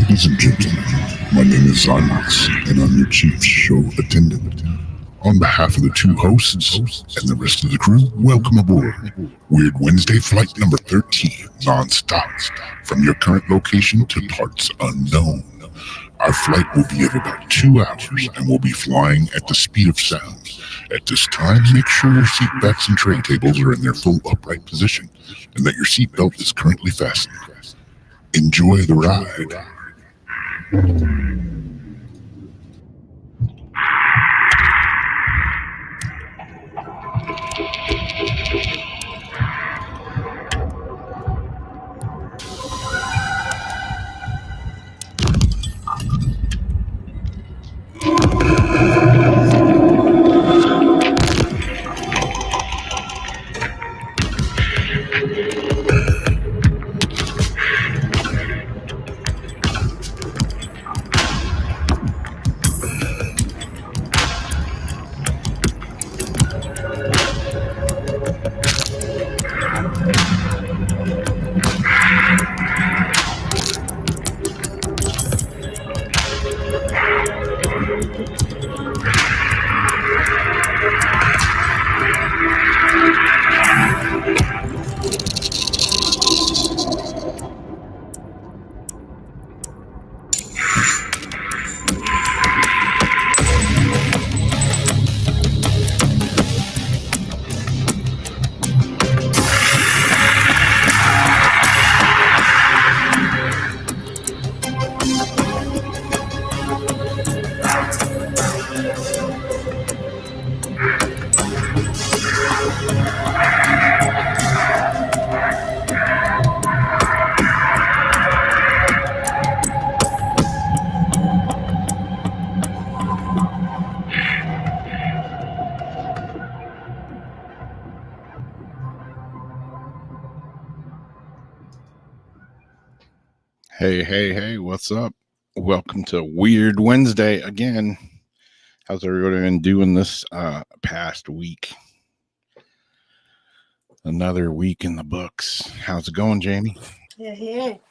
Ladies and gentlemen, my name is Zymox, and I'm your chief show attendant. On behalf of the two hosts and the rest of the crew, welcome aboard Weird Wednesday Flight number 13, non-stop, from your current location to parts unknown. Our flight will be at about 2 hours, and we'll be flying at the speed of sound. At this time, make sure your seat backs and tray tables are in their full upright position, and that your seatbelt is currently fastened. Enjoy the ride. Hey, what's up? Welcome to Weird Wednesday again. How's everybody been doing this past week? Another week in the books. How's it going, Jamie? Hey.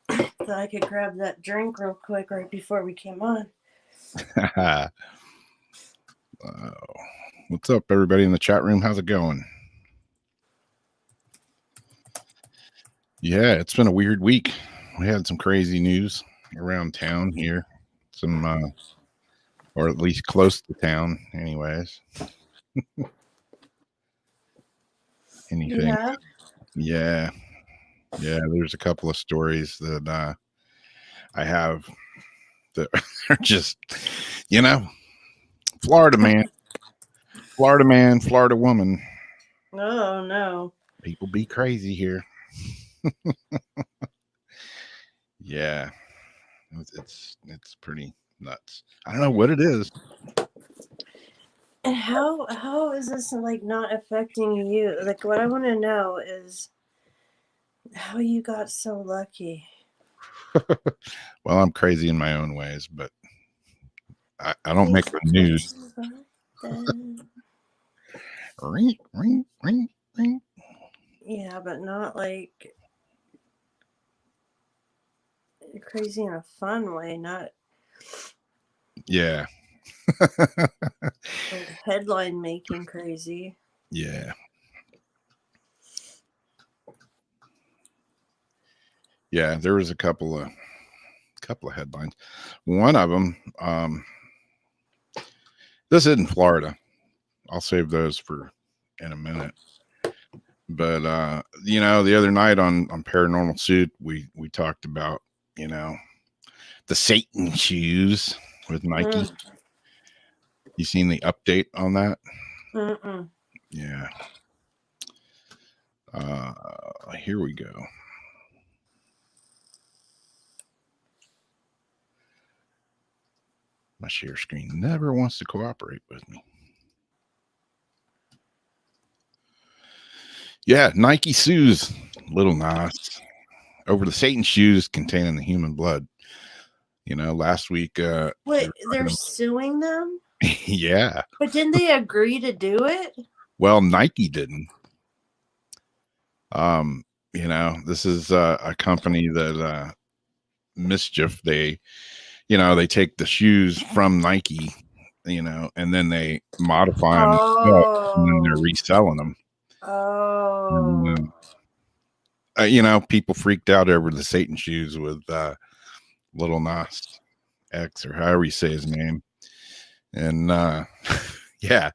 Thought I could grab that drink real quick right before we came on. What's up, everybody in the chat room? How's it going? Yeah, it's been a weird week. We had some crazy news around town here. Some, or at least close to town, anyways. Anything? Yeah. There's a couple of stories that I have that are just, Florida man, Florida woman. Oh no! People be crazy here. Yeah, it's pretty nuts. I don't know what it is. And how is this like not affecting you? Like, what I want to know is how you got so lucky. Well, I'm crazy in my own ways, but I don't make the news. Ring, ring, ring, ring. Yeah, but not like crazy in a fun way, not. Yeah. Like headline making crazy. Yeah. Yeah, there was a couple of headlines. One of them, this isn't Florida. I'll save those for in a minute. But the other night on Paranormal Suit, we talked about, the Satan shoes with Nike. You seen the update on that? Yeah. Here we go. My share screen never wants to cooperate with me. Yeah, Nike sues Little Nas over the Satan shoes containing the human blood. Last week. Wait, they're suing them? Yeah. But didn't they agree to do it? Well, Nike didn't. This is a company that Mischief, they take the shoes from Nike, and then they modify them, and then they're Oh. reselling them. Oh. People freaked out over the Satan shoes with Little Nas X, or however you say his name. And yeah,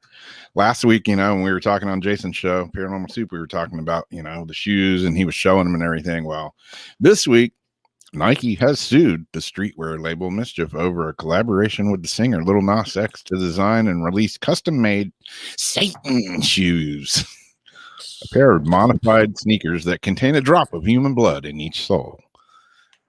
last week, when we were talking on Jason's show, Paranormal Soup, we were talking about, the shoes, and he was showing them and everything. Well, this week, Nike has sued the streetwear label Mischief over a collaboration with the singer Little Nas X to design and release custom-made Satan shoes. A pair of modified sneakers that contain a drop of human blood in each sole.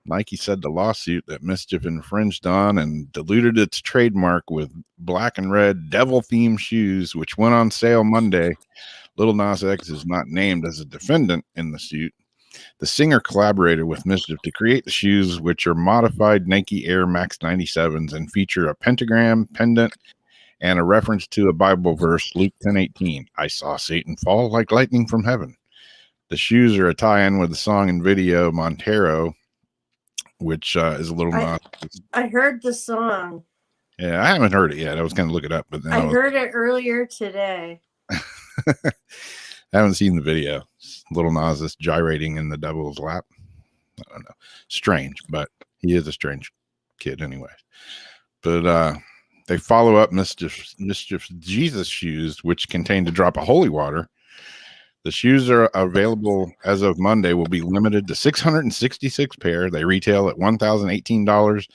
Nike said the lawsuit that Mischief infringed on and diluted its trademark with black and red devil-themed shoes, which went on sale Monday. Little Nas X is not named as a defendant in the suit. The singer collaborated with Mischief to create the shoes, which are modified Nike Air Max 97s and feature a pentagram pendant and a reference to a Bible verse, Luke 10:18. I saw Satan fall like lightning from heaven. The shoes are a tie-in with the song and video Montero, which is a Little Nas. I heard the song. Yeah, I haven't heard it yet. I was going to look it up, but then I heard it earlier today. I haven't seen the video. Little Nas is gyrating in the devil's lap. I don't know. Strange, but he is a strange kid anyway. But they follow up Mischief's Jesus shoes, which contain a drop of holy water. The shoes are available as of Monday, will be limited to 666 pair. They retail at $1,018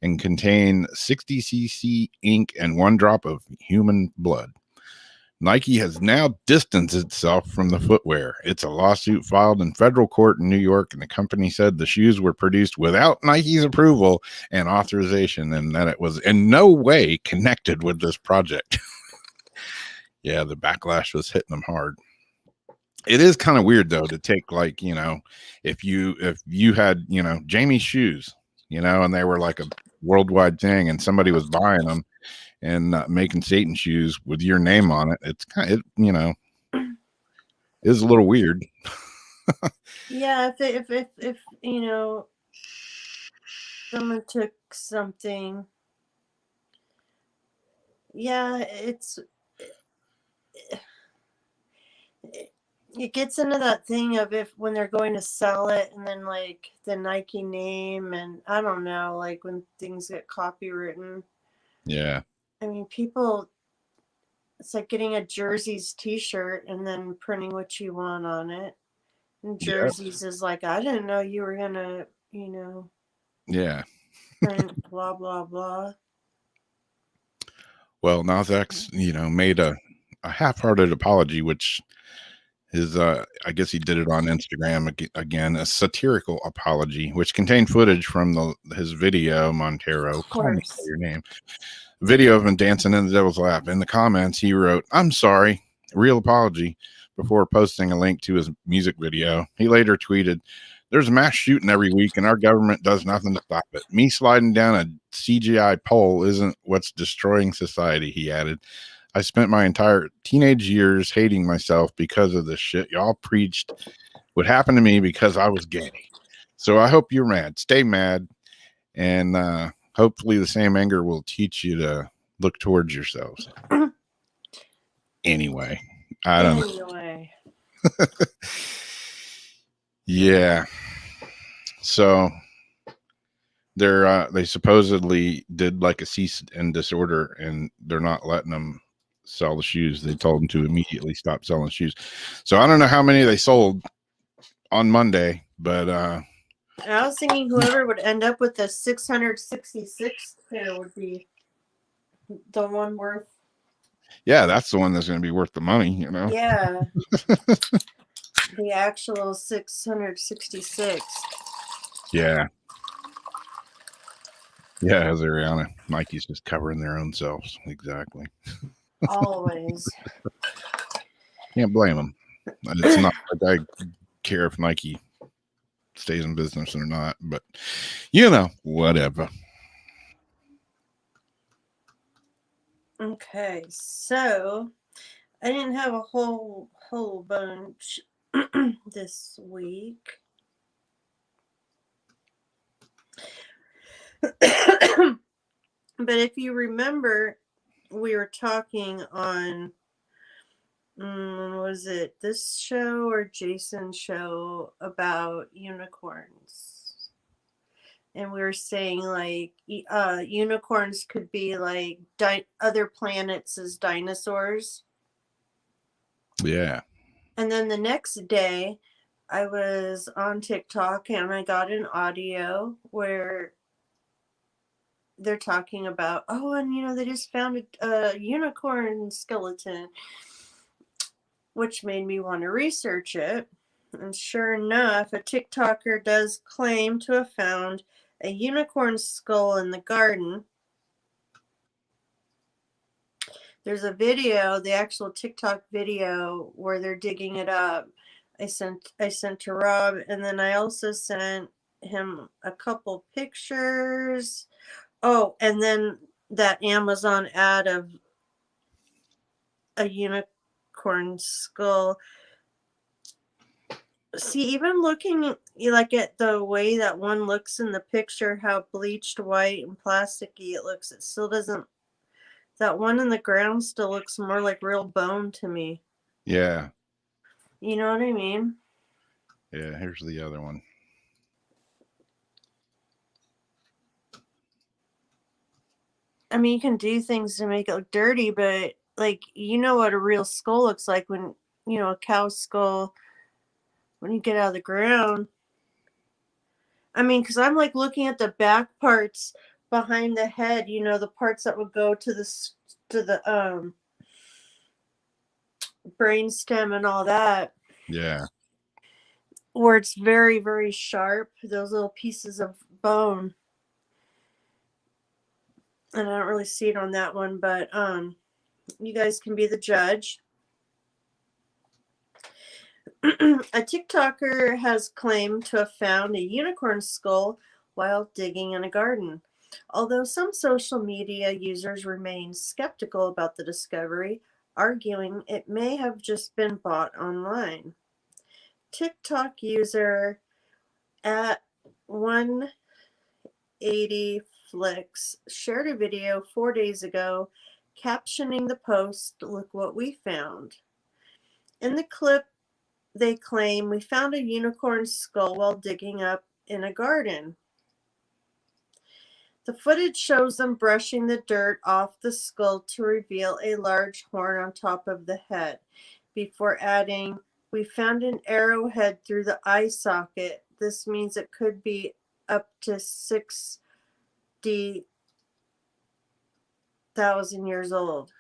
and contain 60 cc ink and 1 drop of human blood. Nike has now distanced itself from the footwear. It's a lawsuit filed in federal court in New York, and the company said the shoes were produced without Nike's approval and authorization, and that it was in no way connected with this project. Yeah, the backlash was hitting them hard. It is kind of weird though to take, like, if you had, Jamie's shoes, and they were like a worldwide thing, and somebody was buying them and making Satan shoes with your name on it. It's kind of, is a little weird. Yeah, if someone took something, yeah, it gets into that thing of when they're going to sell it, and then like the Nike name, and I don't know, like when things get copywritten. Yeah. I mean, people, it's like getting a Jersey's t-shirt and then printing what you want on it. And Jersey's is like, I didn't know you were gonna, yeah, print blah blah blah. Well, Nas X, made a half-hearted apology, which is, I guess he did it on Instagram again, a satirical apology, which contained footage from his video Montero. Of course. Call me by your name. Video of him dancing in the devil's lap. In the comments, he wrote, "I'm sorry, real apology," before posting a link to his music video. He later tweeted, "There's a mass shooting every week and our government does nothing to stop it. Me sliding down a CGI pole isn't what's destroying society," he added. "I spent my entire teenage years hating myself because of this shit y'all preached would happen to me because I was gay. So I hope you're mad. Stay mad. And hopefully the same anger will teach you to look towards yourselves." Anyway, I don't know. Yeah. So they supposedly did like a cease and disorder, and they're not letting them sell the shoes. They told them to immediately stop selling shoes. So I don't know how many they sold on Monday, but I was thinking whoever would end up with the 666 pair would be the one worth. Yeah, that's the one that's going to be worth the money, Yeah. The actual 666. Yeah. Yeah, Azariana. Nike's just covering their own selves. Exactly. Always. Can't blame them. It's not like I care if Nike stays in business or not, but whatever. Okay, so I didn't have a whole bunch this week. But if you remember, we were talking on, was it this show or Jason's show about unicorns? And we were saying like unicorns could be like other planets as dinosaurs. Yeah. And then the next day, I was on TikTok and I got an audio where they're talking about, oh, and they just found a unicorn skeleton, which made me want to research it. And sure enough, a TikToker does claim to have found a unicorn skull in the garden. There's a video, the actual TikTok video, where they're digging it up. I sent to Rob, and then I also sent him a couple pictures. Oh, and then that Amazon ad of a unicorn skull. See, even looking like at the way that one looks in the picture, how bleached white and plasticky it looks, it still doesn't. That one in the ground still looks more like real bone to me. Yeah. You know what I mean? Yeah. Here's the other one. I mean, you can do things to make it look dirty, but like, what a real skull looks like when, a cow skull, when you get out of the ground. I mean, because I'm like looking at the back parts behind the head, the parts that would go to the brainstem and all that. Yeah. Where it's very, very sharp, those little pieces of bone. And I don't really see it on that one, but you guys can be the judge. A TikToker has claimed to have found a unicorn skull while digging in a garden. Although some social media users remain skeptical about the discovery, arguing it may have just been bought online. TikTok user at 180Flicks shared a video 4 days ago captioning the post, "Look what we found." In the clip, they claim, "We found a unicorn skull while digging up in a garden." The footage shows them brushing the dirt off the skull to reveal a large horn on top of the head, before adding, "We found an arrowhead through the eye socket. This means it could be up to 60,000 years old."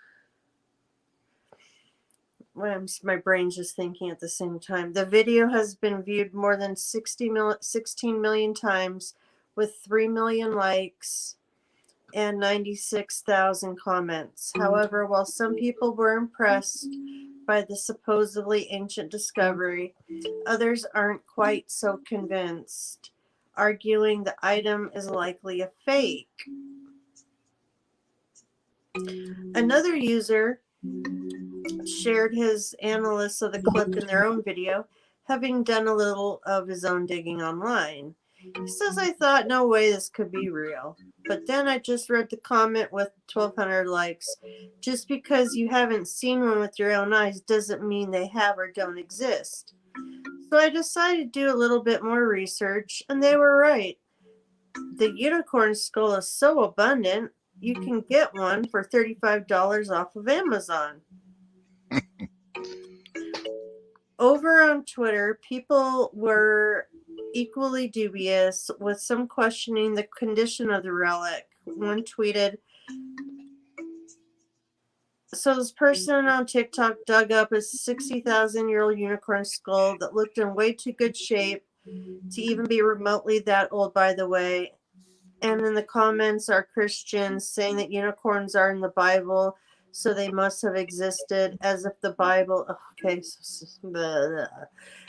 My brain's just thinking at the same time. The video has been viewed more than 16 million times, with 3 million likes and 96,000 comments. However, while some people were impressed by the supposedly ancient discovery, others aren't quite so convinced, arguing the item is likely a fake. Another user shared his analysis of the clip in their own video, having done a little of his own digging online. He says, "I thought, no way this could be real. But then I just read the comment with 1,200 likes. Just because you haven't seen one with your own eyes doesn't mean they have or don't exist. So I decided to do a little bit more research, and they were right. The unicorn skull is so abundant, you can get one for $35 off of Amazon." Over on Twitter, people were equally dubious, with some questioning the condition of the relic. One tweeted, "So this person on TikTok dug up a 60,000-year-old unicorn skull that looked in way too good shape to even be remotely that old, by the way." And in the comments are Christians saying that unicorns are in the Bible, so they must have existed, as if the Bible. Okay.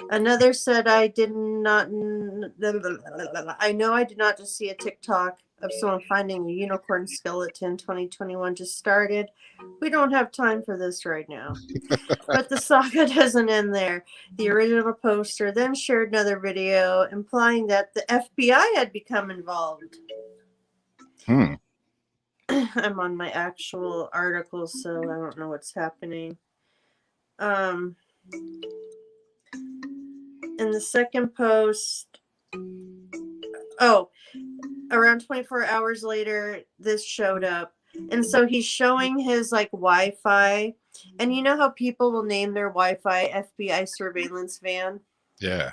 Another said, I know I did not just see a TikTok of someone finding a unicorn skeleton. 2021 just started. We don't have time for this right now. But the saga doesn't end there. The original poster then shared another video implying that the FBI had become involved. I'm on my actual article, so I don't know what's happening. In the second post, around 24 hours later, this showed up. And so he's showing his like Wi-Fi. And you know how people will name their Wi-Fi FBI surveillance van? Yeah.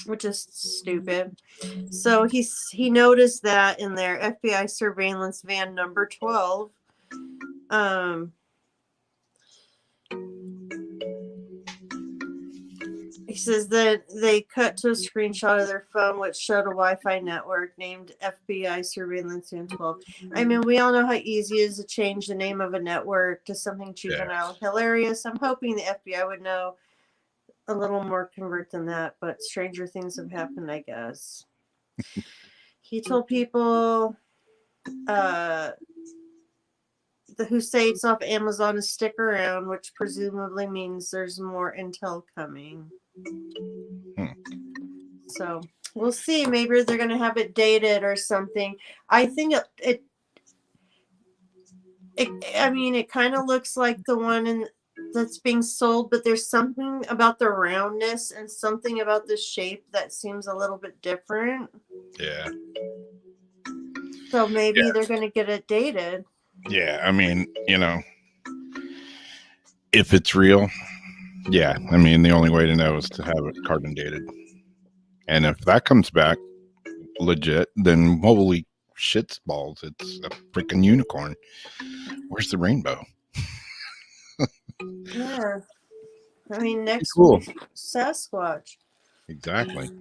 Which is stupid. So he noticed that in their FBI surveillance van number 12. He says that they cut to a screenshot of their phone which showed a Wi-Fi network named FBI Surveillance Van 12. I mean, we all know how easy it is to change the name of a network to something juvenile. Yeah. Hilarious. I'm hoping the FBI would know a little more covert than that, but stranger things have happened, I guess. He told people who say it's off Amazon to stick around, which presumably means there's more intel coming. So we'll see. Maybe they're going to have it dated or something. I think it kind of looks like the one that's being sold, but there's something about the roundness and something about the shape that seems a little bit different. Yeah. So maybe they're going to get it dated. Yeah. I mean, if it's real, yeah. I mean, the only way to know is to have it carbon dated. And if that comes back legit, then holy shit balls, it's a freaking unicorn. Where's the rainbow? Yeah. I mean, next week, Sasquatch. Exactly.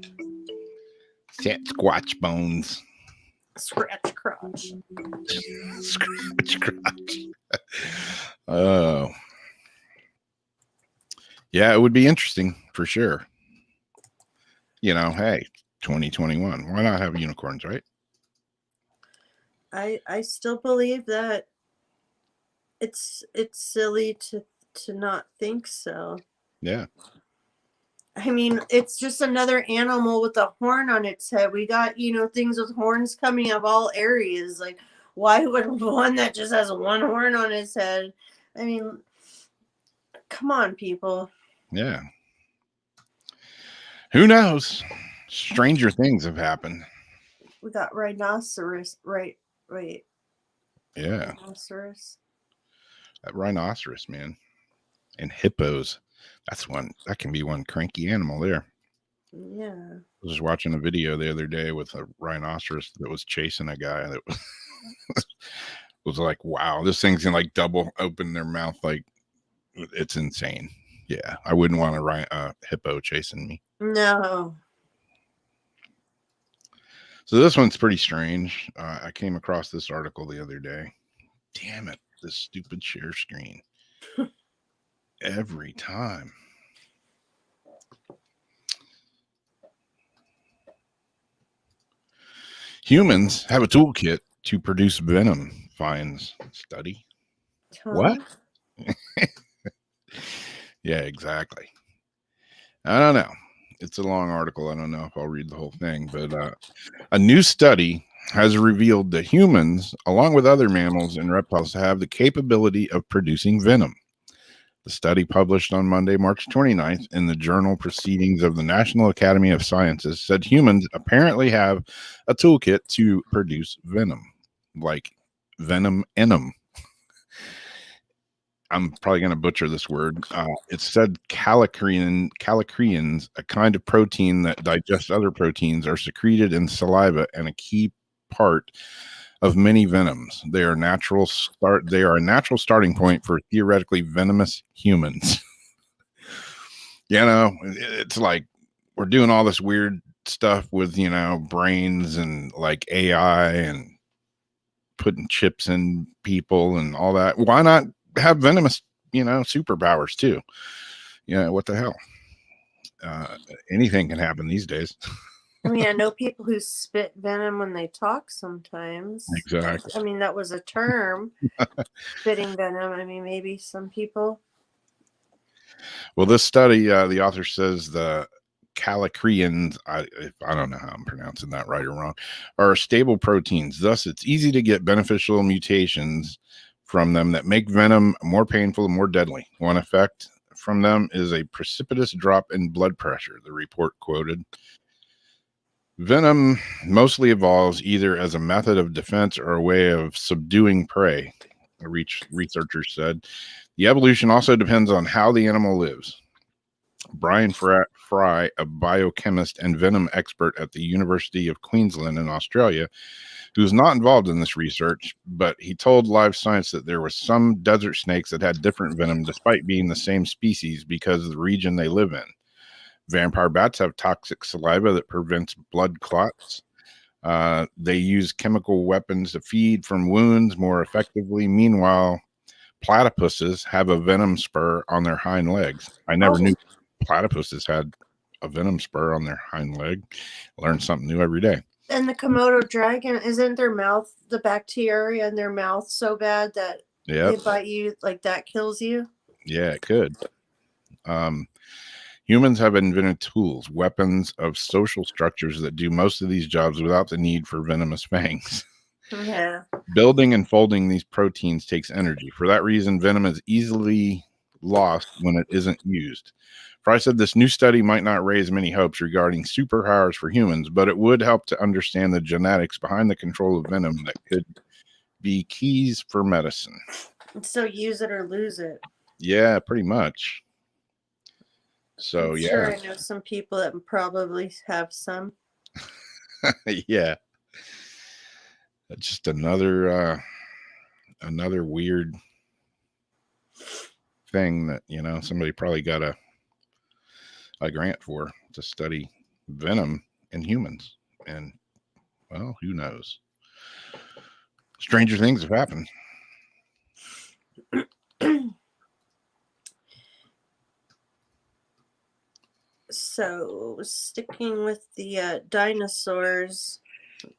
Sasquatch bones. Scratch crotch. Scratch crotch. Oh. Yeah, it would be interesting for sure. Hey, 2021. Why not have unicorns, right? I still believe that it's silly to not think so. Yeah. I mean, it's just another animal with a horn on its head. We got, things with horns coming of all areas. Like, why would one that just has one horn on its head? I mean, come on, people. Yeah. Who knows? Stranger things have happened. We got rhinoceros, right? Wait. Yeah. Rhinoceros. That rhinoceros, man. And hippos. That can be one cranky animal there. Yeah. I was just watching a video the other day with a rhinoceros that was chasing a guy that was like, wow, this thing's gonna like double open their mouth. Like, it's insane. Yeah. I wouldn't want a hippo chasing me. No. So this one's pretty strange. I came across this article the other day. Damn it. This stupid share screen. Every time. Humans have a toolkit to produce venom, finds study. Huh? What? Yeah, exactly. I don't know. It's a long article. I don't know if I'll read the whole thing, but a new study has revealed that humans, along with other mammals and reptiles, have the capability of producing venom. The study, published on Monday, March 29th, in the journal Proceedings of the National Academy of Sciences, said humans apparently have a toolkit to produce venom, like venom enum. I'm probably going to butcher this word. It said callicrians, a kind of protein that digests other proteins, are secreted in saliva and a key part of many venoms. They are a natural starting point for theoretically venomous humans. It's like we're doing all this weird stuff with, brains and like AI and putting chips in people and all that. Why not have venomous, superpowers too? What the hell? Anything can happen these days. I mean, I know people who spit venom when they talk sometimes. Exactly. I mean, that was a term, spitting venom. I mean, maybe some people. Well, this study, the author says the callicrians, I don't know how I'm pronouncing that right or wrong, are stable proteins. Thus, it's easy to get beneficial mutations from them that make venom more painful and more deadly. One effect from them is a precipitous drop in blood pressure, the report quoted. Venom mostly evolves either as a method of defense or a way of subduing prey, researchers said. The evolution also depends on how the animal lives. Brian Fry, a biochemist and venom expert at the University of Queensland in Australia, who is not involved in this research, but he told Live Science that there were some desert snakes that had different venom despite being the same species because of the region they live in. Vampire bats have toxic saliva that prevents blood clots. They use chemical weapons to feed from wounds more effectively. Meanwhile, platypuses have a venom spur on their hind legs. I never knew platypuses had a venom spur on their hind leg. Learn something new every day. And the Komodo dragon, isn't their mouth, the bacteria in their mouth so bad that they bite you, like that kills you? Yeah, it could. Humans have invented tools, weapons of social structures that do most of these jobs without the need for venomous fangs. Yeah. Building and folding these proteins takes energy. For that reason, venom is easily lost when it isn't used. Fry said this new study might not raise many hopes regarding superpowers for humans, but it would help to understand the genetics behind the control of venom that could be keys for medicine. So use it or lose it. Yeah, pretty much. So, I'm sure I know some people that probably have some. Yeah. Just another weird thing that, somebody probably got a grant for to study venom in humans. And, well, who knows? Stranger things have happened. So, sticking with the dinosaurs,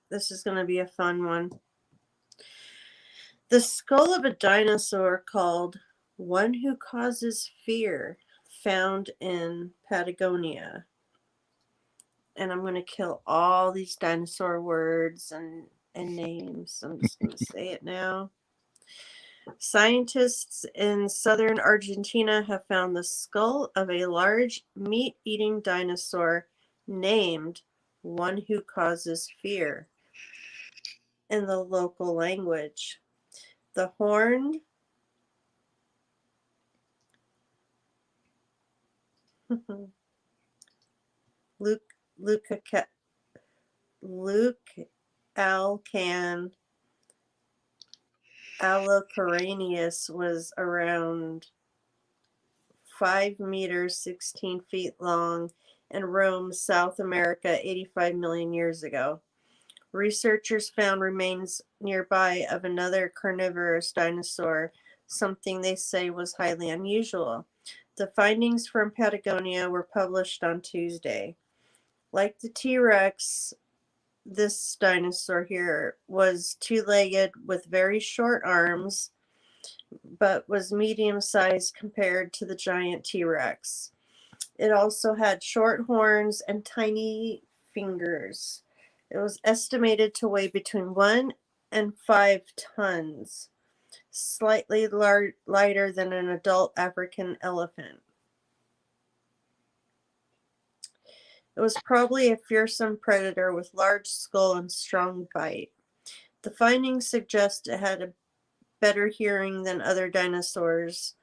this is going to be a fun one. The skull of a dinosaur called One Who Causes Fear, found in Patagonia. And I'm going to kill all these dinosaur words and names. I'm just going to say it now. Scientists in southern Argentina have found the skull of a large meat-eating dinosaur named One Who Causes Fear in the local language. The horned Alcan Allocaranius was around 5 meters, 16 feet long, and roamed South America 85 million years ago. Researchers found remains nearby of another carnivorous dinosaur, something they say was highly unusual. The findings from Patagonia were published on Tuesday. Like the T-Rex, this dinosaur here was two-legged with very short arms, but was medium-sized compared to the giant T-Rex. It also had short horns and tiny fingers. It was estimated to weigh between 1 and 5 tons, slightly lighter than an adult African elephant. It was probably a fearsome predator with large skull and strong bite. The findings suggest it had a better hearing than other dinosaurs,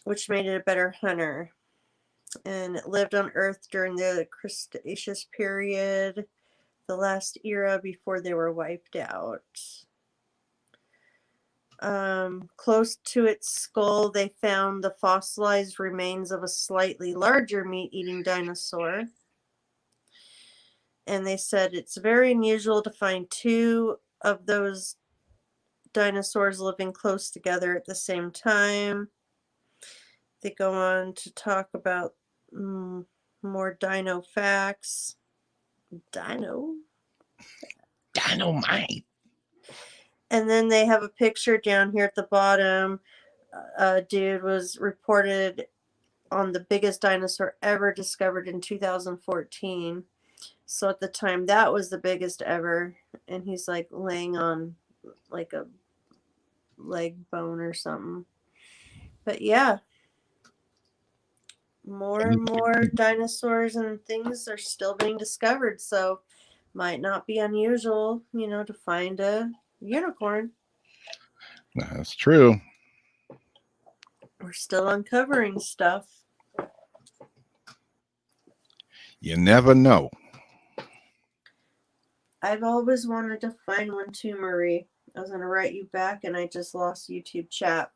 which made it a better hunter. And it lived on Earth during the Cretaceous period, the last era before they were wiped out. Close to its skull, they found the fossilized remains of a slightly larger meat-eating dinosaur. And they said it's very unusual to find two of those dinosaurs living close together at the same time. They go on to talk about more dino facts. Dynamite. And then they have a picture down here at the bottom. A dude was reported on the biggest dinosaur ever discovered in 2014. So at the time, that was the biggest ever. And he's like laying on like a leg bone or something. But yeah, more and more dinosaurs and things are still being discovered. So might not be unusual, to find a unicorn. That's true. We're still uncovering stuff. You never know. I've always wanted to find one too, Marie. I was going to write you back and I just lost YouTube chat.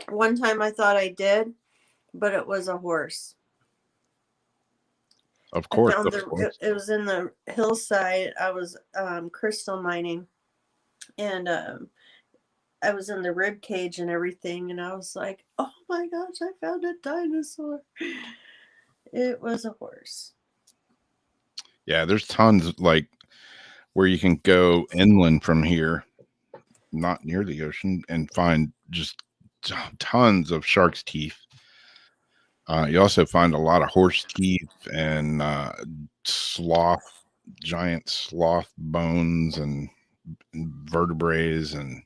One time I thought I did, but it was a horse. Of course. It was in the hillside. I was crystal mining, and I was in the rib cage and everything, and I was like, oh my gosh, I found a dinosaur. It was a horse. Yeah, there's tons like where you can go inland from here, not near the ocean, and find just tons of shark's teeth. You also find a lot of horse teeth and giant sloth bones and vertebrae and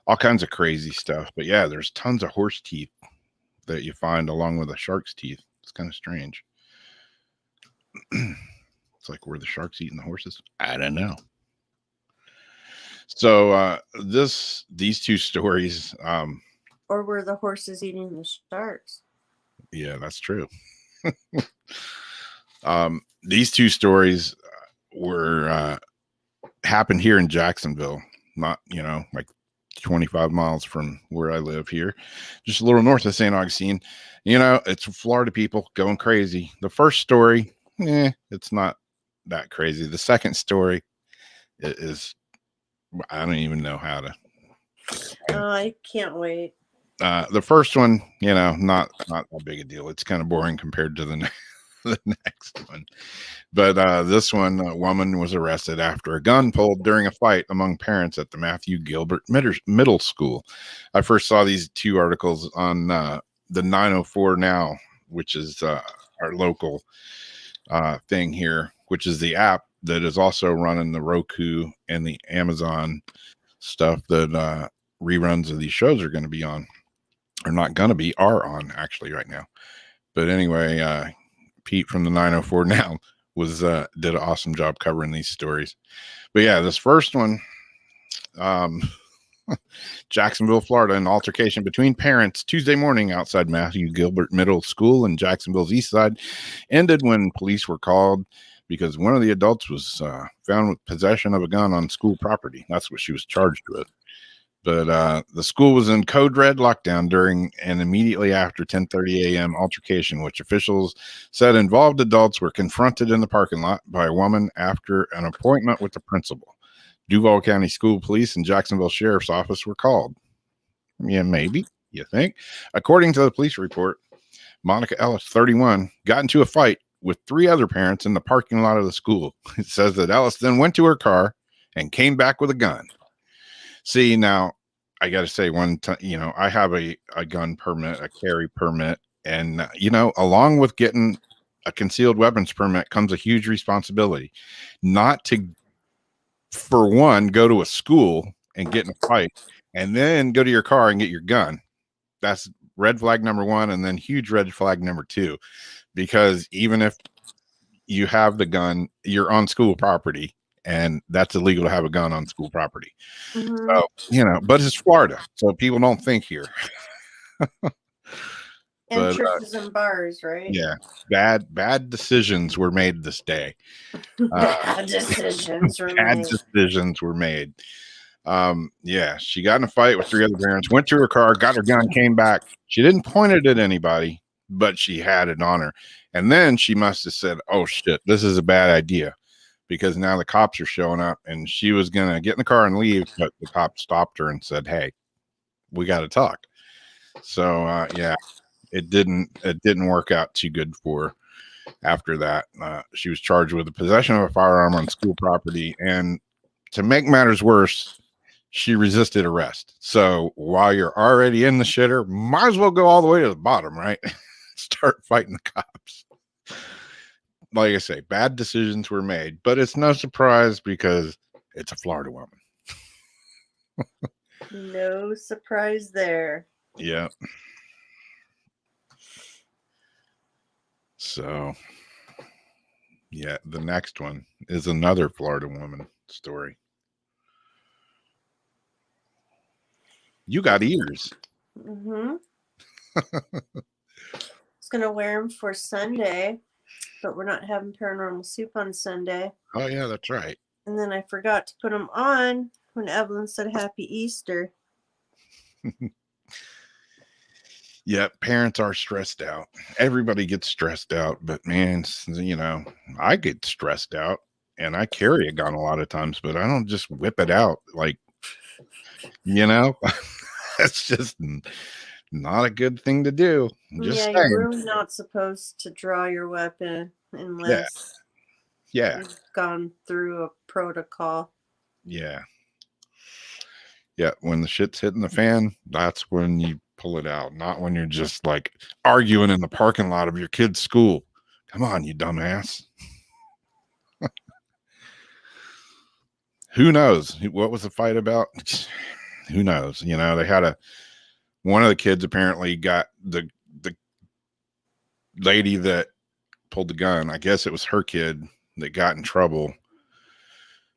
all kinds of crazy stuff. But yeah, there's tons of horse teeth that you find along with the shark's teeth. It's kind of strange. It's like, were the sharks eating the horses? I don't know. So these two stories, or were the horses eating the sharks? Yeah, that's true. These two stories were happened here in Jacksonville, not like 25 miles from where I live here, just a little north of St. Augustine. It's Florida people going crazy. The first story, it's not that crazy. The second story is, I don't even know how to. Oh, I can't wait. The first one, not a big a deal. It's kind of boring compared to the next one. But this one, a woman was arrested after a gun pulled during a fight among parents at the Matthew Gilbert Middle School. I first saw these two articles on the 904 Now, which is our local thing here, which is the app that is also running the Roku and the Amazon stuff that reruns of these shows are going to be on. Are not going to be, are on actually right now. But anyway, Pete from the 904 Now was did an awesome job covering these stories. But yeah, this first one, Jacksonville, Florida, an altercation between parents Tuesday morning outside Matthew Gilbert Middle School in Jacksonville's east side ended when police were called because one of the adults was found with possession of a gun on school property. That's what she was charged with. But the school was in code red lockdown during and immediately after 10:30 a.m. altercation, which officials said involved adults were confronted in the parking lot by a woman after an appointment with the principal. Duval County School Police and Jacksonville Sheriff's Office were called. Yeah, maybe, you think? According to the police report, Monica Ellis, 31, got into a fight with three other parents in the parking lot of the school. It says that Ellis then went to her car and came back with a gun. See, now, I got to say one time, I have a gun permit, a carry permit, and, along with getting a concealed weapons permit comes a huge responsibility. Not to, for one, go to a school and get in a fight and then go to your car and get your gun. That's red flag number one, and then huge red flag number two, because even if you have the gun, you're on school property. And that's illegal to have a gun on school property. Mm-hmm. So, but it's Florida, so people don't think here. And churches and bars, right? Yeah. Bad decisions were made this day. Bad decisions were made. Yeah, she got in a fight with three other parents, went to her car, got her gun, came back. She didn't point it at anybody, but she had it on her. And then she must have said, oh, shit, this is a bad idea. Because now the cops are showing up, and she was going to get in the car and leave, but the cop stopped her and said, hey, we got to talk. So, yeah, it didn't work out too good for her. after that. She was charged with the possession of a firearm on school property, and to make matters worse, she resisted arrest. So while you're already in the shitter, might as well go all the way to the bottom, right? Start fighting the cops. Like I say, bad decisions were made, but it's no surprise because it's a Florida woman. No surprise there. Yeah. So, yeah, the next one is another Florida woman story. You got ears. Mm-hmm. I was going to wear them for Sunday, but we're not having paranormal soup on Sunday. Oh, yeah, that's right. And then I forgot to put them on when Evelyn said Happy Easter. Yeah, parents are stressed out. Everybody gets stressed out, but man, you know, I get stressed out and I carry a gun a lot of times, but I don't just whip it out. Like, you know, that's just not a good thing to do. Just saying. You're really not supposed to draw your weapon unless you've gone through a protocol. Yeah. Yeah, when the shit's hitting the fan, that's when you pull it out, not when you're just like arguing in the parking lot of your kid's school. Come on, you dumbass. Who knows? What was the fight about? Who knows? You know, they had one of the kids apparently got the lady that pulled the gun. I guess it was her kid that got in trouble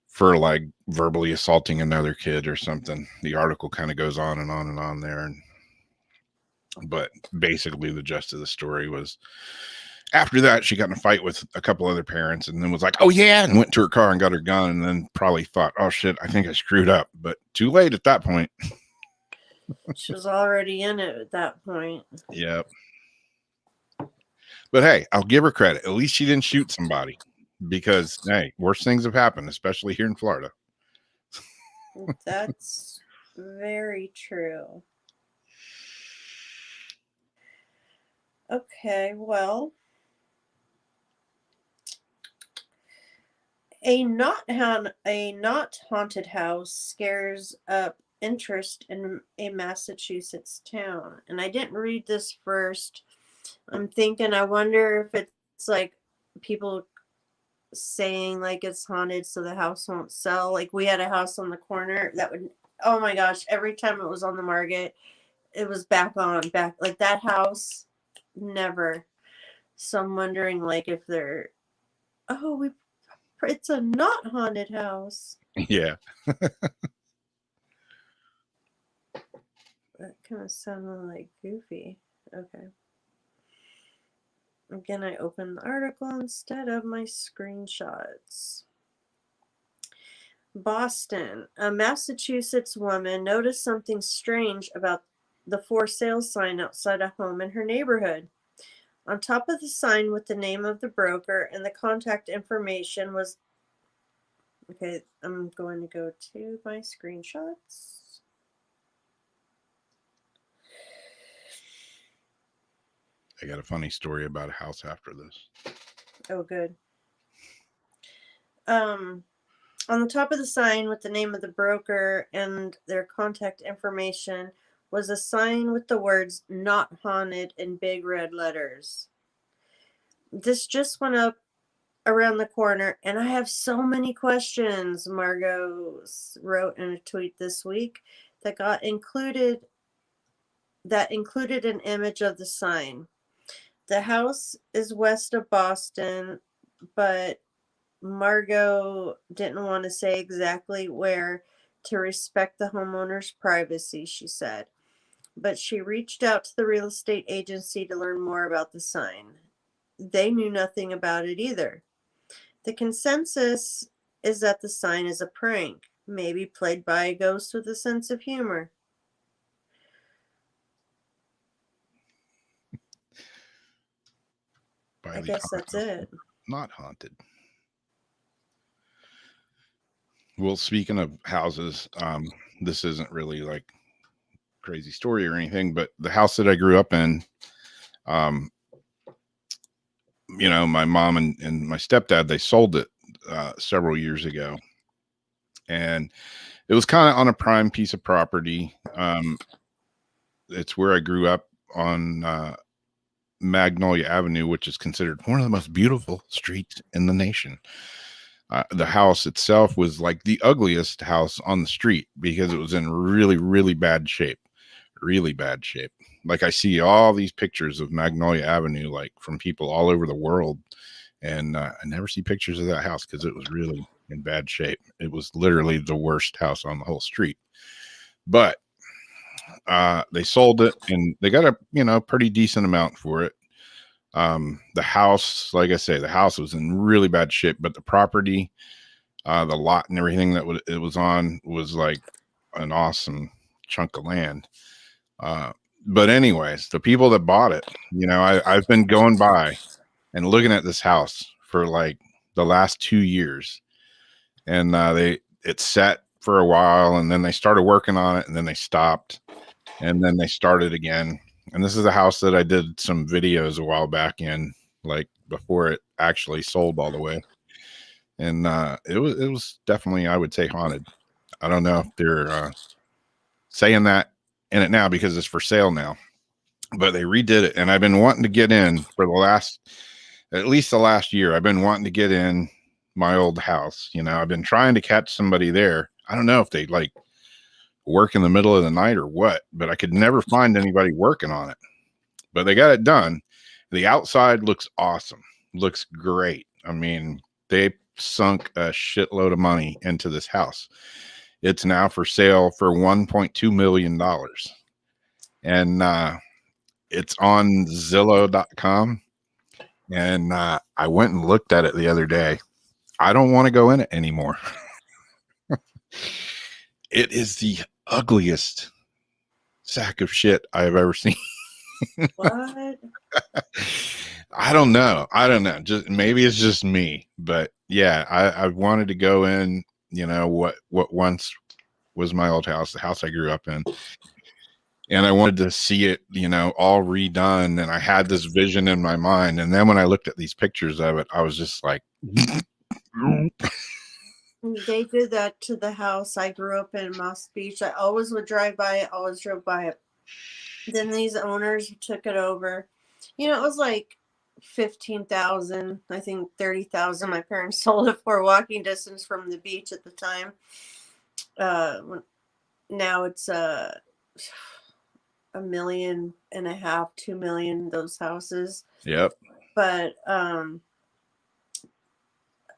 for like verbally assaulting another kid or something. The article kind of goes on and on and on there. But basically the gist of the story was after that, she got in a fight with a couple other parents and then was like, oh yeah, and went to her car and got her gun and then probably thought, oh shit, I think I screwed up. But too late at that point. She was already in it at that point. Yep. But hey, I'll give her credit. At least she didn't shoot somebody. Because, hey, worse things have happened, especially here in Florida. That's very true. Okay, well, a not haunted house scares up interest in a Massachusetts town. And I didn't read this first. I'm thinking, I wonder if it's like people saying like it's haunted so the house won't sell. Like we had a house on the corner that would, oh my gosh, every time it was on the market it was back like that house never. So I'm wondering like if they're it's a not haunted house. Yeah. That kind of sounded like goofy. Okay. Again, I opened the article instead of my screenshots. Boston. A Massachusetts woman noticed something strange about the for sale sign outside a home in her neighborhood. On top of the sign with the name of the broker and the contact information was... Okay, I'm going to go to my screenshots. I got a funny story about a house after this. Oh, good. On the top of the sign with the name of the broker and their contact information was a sign with the words "Not Haunted" in big red letters. This just went up around the corner, and I have so many questions, Margot wrote in a tweet this week, that included an image of the sign. The house is west of Boston, but Margot didn't want to say exactly where to respect the homeowner's privacy, she said. But she reached out to the real estate agency to learn more about the sign. They knew nothing about it either. The consensus is that the sign is a prank, maybe played by a ghost with a sense of humor. I guess that's it. Not haunted. Well, speaking of houses, this isn't really like crazy story or anything, but the house that I grew up in, you know, my mom and my stepdad, they sold it several years ago, and it was kind of on a prime piece of property. It's where I grew up on Magnolia Avenue, which is considered one of the most beautiful streets in the nation. The house itself was like the ugliest house on the street because it was in really, really bad shape. Really bad shape. Like, I see all these pictures of Magnolia Avenue, like from people all over the world. And I never see pictures of that house because it was really in bad shape. It was literally the worst house on the whole street. But they sold it and they got a, you know, pretty decent amount for it. The house, like I say, the house was in really bad shape, but the property, the lot and everything that it was on was like an awesome chunk of land. But anyways, the people that bought it, you know, I've been going by and looking at this house for like the last 2 years, and it sat for a while, and then they started working on it, and then they stopped, and then they started again. And this is a house that I did some videos a while back in, like before it actually sold all the way. And it was definitely, I would say, haunted. I don't know if they're saying that in it now because it's for sale now, but they redid it, and I've been wanting to get in for at least the last year. I've been wanting to get in my old house. You know, I've been trying to catch somebody there. I don't know if they like work in the middle of the night or what, but I could never find anybody working on it. But they got it done. The outside looks awesome. Looks great. I mean, they sunk a shitload of money into this house. It's now for sale for $1.2 million. And it's on Zillow.com. And I went and looked at it the other day. I don't want to go in it anymore. It is the ugliest sack of shit I have ever seen. What? I don't know. Just maybe it's just me, but yeah, I wanted to go in, you know, what once was my old house, the house I grew up in. And I wanted to see it, you know, all redone. And I had this vision in my mind. And then when I looked at these pictures of it, I was just like, They did that to the house I grew up in Moss Beach. I always would drive by it, always drove by it. Then these owners took it over. You know, it was like 15,000, I think 30,000. My parents sold it for walking distance from the beach at the time. Now it's $1.5 million, 2 million, those houses. yep. But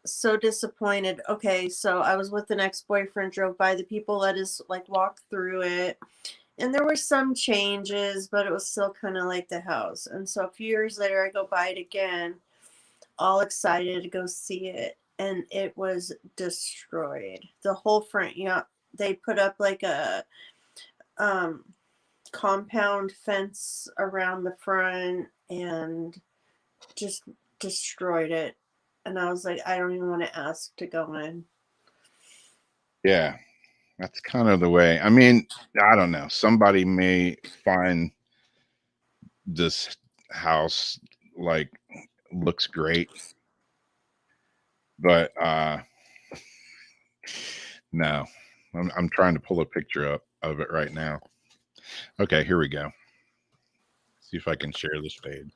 so disappointed. Okay, so I was with an ex-boyfriend, drove by, the people let us like walk through it, and there were some changes, but it was still kind of like the house. And so a few years later I go by it again, all excited to go see it, and it was destroyed. The whole front, yeah, they put up like a compound fence around the front and just destroyed it. And I was like, I don't even want to ask to go in. Yeah. That's kind of the way. I mean, I don't know. Somebody may find this house like looks great, but no. I'm trying to pull a picture up of it right now. Okay, here we go. See if I can share this page.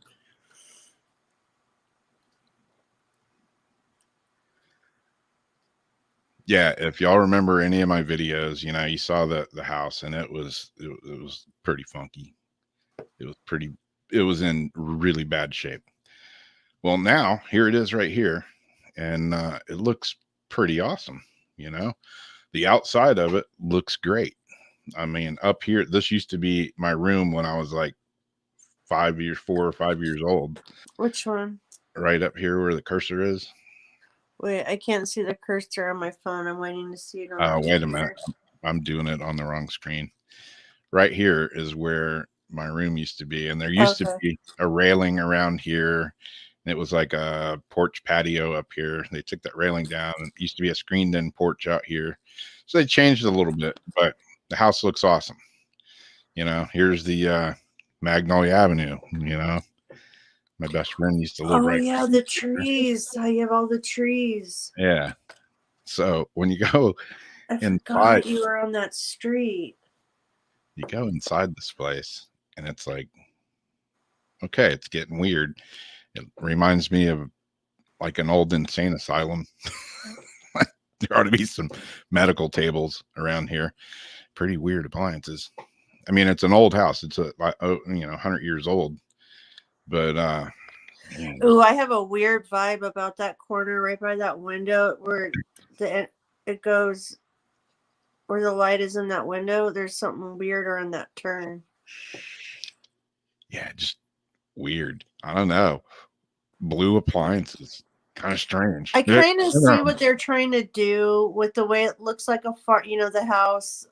Yeah, if y'all remember any of my videos, you know, you saw the house, and it was pretty funky. It was in really bad shape. Well, now here it is right here, and it looks pretty awesome. You know, the outside of it looks great. I mean, up here, this used to be my room when I was like 4 or 5 years old. Which one? Right up here where the cursor is. Wait, I can't see the cursor on my phone. I'm waiting to see it on Oh, my wait a minute. I'm doing it on the wrong screen. Right here is where my room used to be, and there used to be a railing around here, and it was like a porch patio up here. They took that railing down, and it used to be a screened-in porch out here. So they changed it a little bit, but the house looks awesome. You know, here's the Magnolia Avenue, you know. My best friend used to live Oh right yeah, the trees. How you have all the trees. Yeah. So when you go I inside, forgot you were on that street. you go inside this place, and it's like, okay, it's getting weird. It reminds me of like an old insane asylum. There ought to be some medical tables around here. Pretty weird appliances. I mean, it's an old house. It's 100 years old. But man, Ooh, I have a weird vibe about that corner right by that window where it goes where the light is in that window. There's something weirder on that turn. yeah, just weird. I don't know. Blue appliances, kind of strange. I kind of see what they're trying to do with the way it looks like the house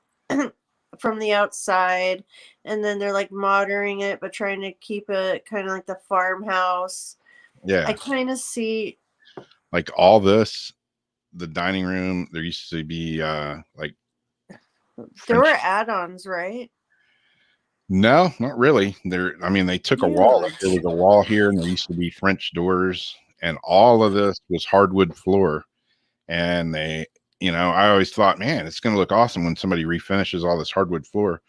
from the outside, and then they're like modeling it, but trying to keep it kind of like the farmhouse. Yeah, I kind of see like all this. The dining room. There used to be like there were French. add-ons, right? No, not really. I mean, they took a wall. Like, there was a wall here, and there used to be French doors, and all of this was hardwood floor. And they, I always thought, man, it's going to look awesome when somebody refinishes all this hardwood floor.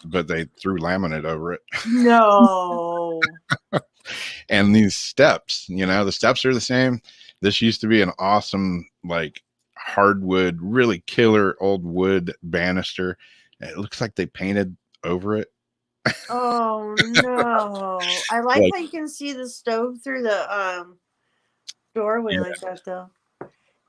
But they threw laminate over it. No. And these steps, the steps are the same. This used to be an awesome, like hardwood, really killer old wood banister. It looks like they painted over it. Oh no. I like how you can see the stove through the doorway like that though.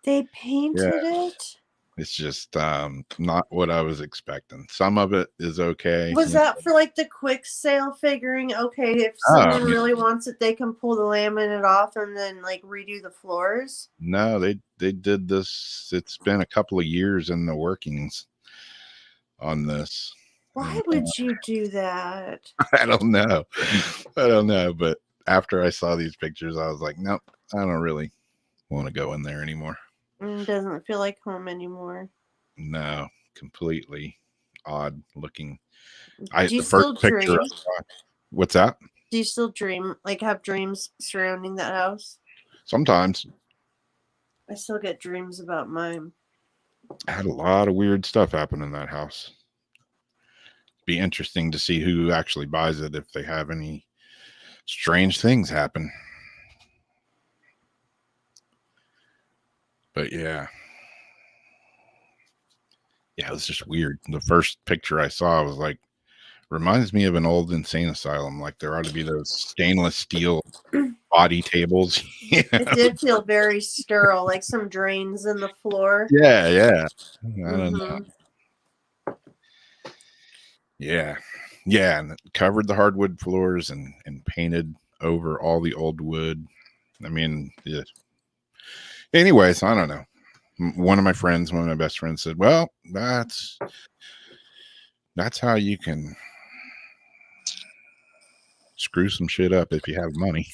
They painted it? It's just not what I was expecting. Some of it is okay. Was that for like the quick sale figuring, okay, if someone really wants it, they can pull the laminate off and then like redo the floors? No, they did this. It's been a couple of years in the workings on this. Why would you do that? I don't know. But after I saw these pictures, I was like, nope, I don't really want to go in there anymore. It doesn't feel like home anymore. No, completely odd looking. Do you still dream? What's that? Do you still dream, like have dreams surrounding that house? Sometimes. I still get dreams about mine. I had a lot of weird stuff happen in that house. Be interesting to see who actually buys it, if they have any strange things happen. But yeah, it was just weird. The first picture I saw was like, reminds me of an old insane asylum. Like there ought to be those stainless steel body tables. It did feel very sterile, like some drains in the floor. Yeah. I don't know. Yeah, and it covered the hardwood floors and painted over all the old wood. I mean, yeah. Anyways, I don't know. One of my best friends said, well, that's how you can screw some shit up if you have money.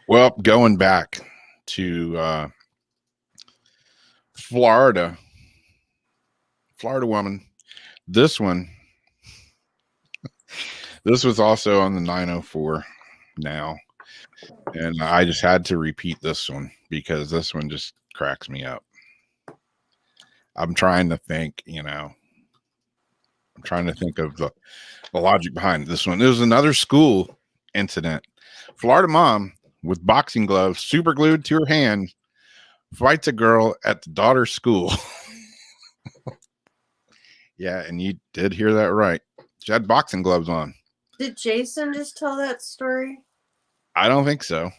Well, going back to Florida woman. This was also on the 904 now. And I just had to repeat this one because this one just cracks me up. I'm trying to think, of the logic behind this one. There was another school incident. Florida mom with boxing gloves super glued to her hand fights a girl at the daughter's school. Yeah, and you did hear that right. She had boxing gloves on. Did Jason just tell that story? I don't think so.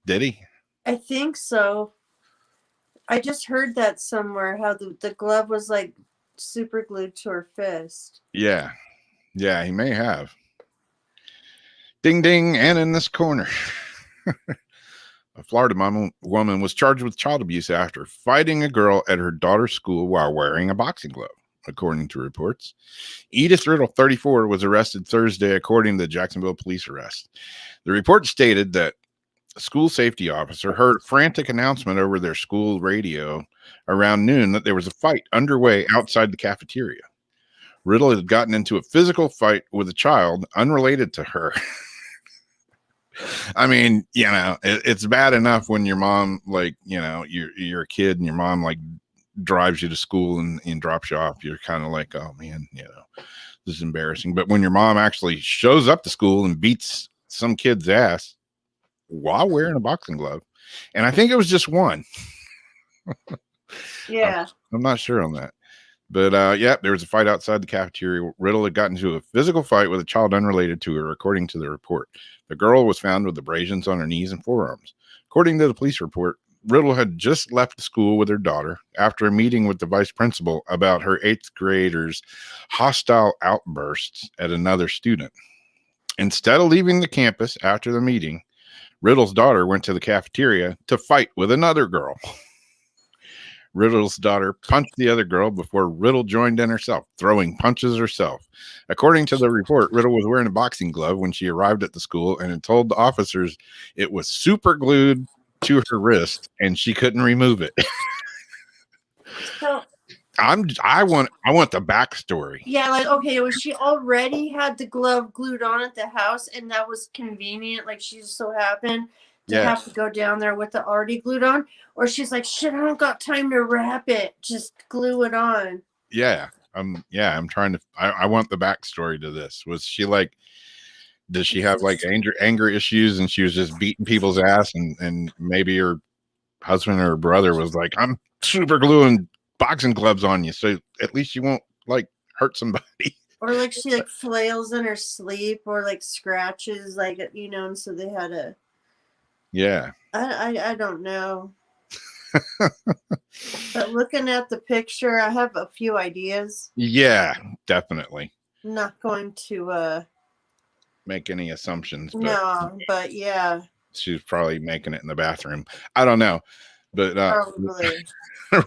Did he? I think so. I just heard that somewhere, how the glove was like super glued to her fist. Yeah, he may have. Ding, ding, and in this corner. A Florida woman was charged with child abuse after fighting a girl at her daughter's school while wearing a boxing glove, according to reports. Edith Riddle, 34, was arrested Thursday, according to the Jacksonville police arrest. The report stated that a school safety officer heard a frantic announcement over their school radio around noon that there was a fight underway outside the cafeteria. Riddle had gotten into a physical fight with a child unrelated to her. I mean, it's bad enough when your mom, like, you're a kid and your mom like drives you to school and drops you off. You're kind of like, oh man, this is embarrassing. But when your mom actually shows up to school and beats some kid's ass while wearing a boxing glove, and I think it was just one. Yeah. I'm not sure on that. But there was a fight outside the cafeteria. Riddle had gotten into a physical fight with a child unrelated to her, according to the report. The girl was found with abrasions on her knees and forearms. According to the police report, Riddle had just left school with her daughter after a meeting with the vice principal about her 8th grader's hostile outbursts at another student. Instead of leaving the campus after the meeting, Riddle's daughter went to the cafeteria to fight with another girl. Riddle's daughter punched the other girl before Riddle joined in herself, throwing punches herself. According to the report, Riddle was wearing a boxing glove when she arrived at the school and had told the officers it was super glued to her wrist and she couldn't remove it. So I want the backstory. yeah, like, okay, was she already had the glove glued on at the house and that was convenient? Like, she just so happened to have to go down there with it already glued on? Or she's like, shit, I don't got time to wrap it. Just glue it on. Yeah. I'm trying to, I want the backstory to this. Was she like, does she have like anger issues and she was just beating people's ass and maybe her husband or brother was like, I'm super gluing boxing gloves on you so at least you won't like hurt somebody. Or like she like flails in her sleep or like scratches, like, and so they had a. Yeah. I don't know. But looking at the picture, I have a few ideas. Yeah, definitely. I'm not going to make any assumptions. But no, but yeah. She's probably making it in the bathroom. I don't know. But Probably.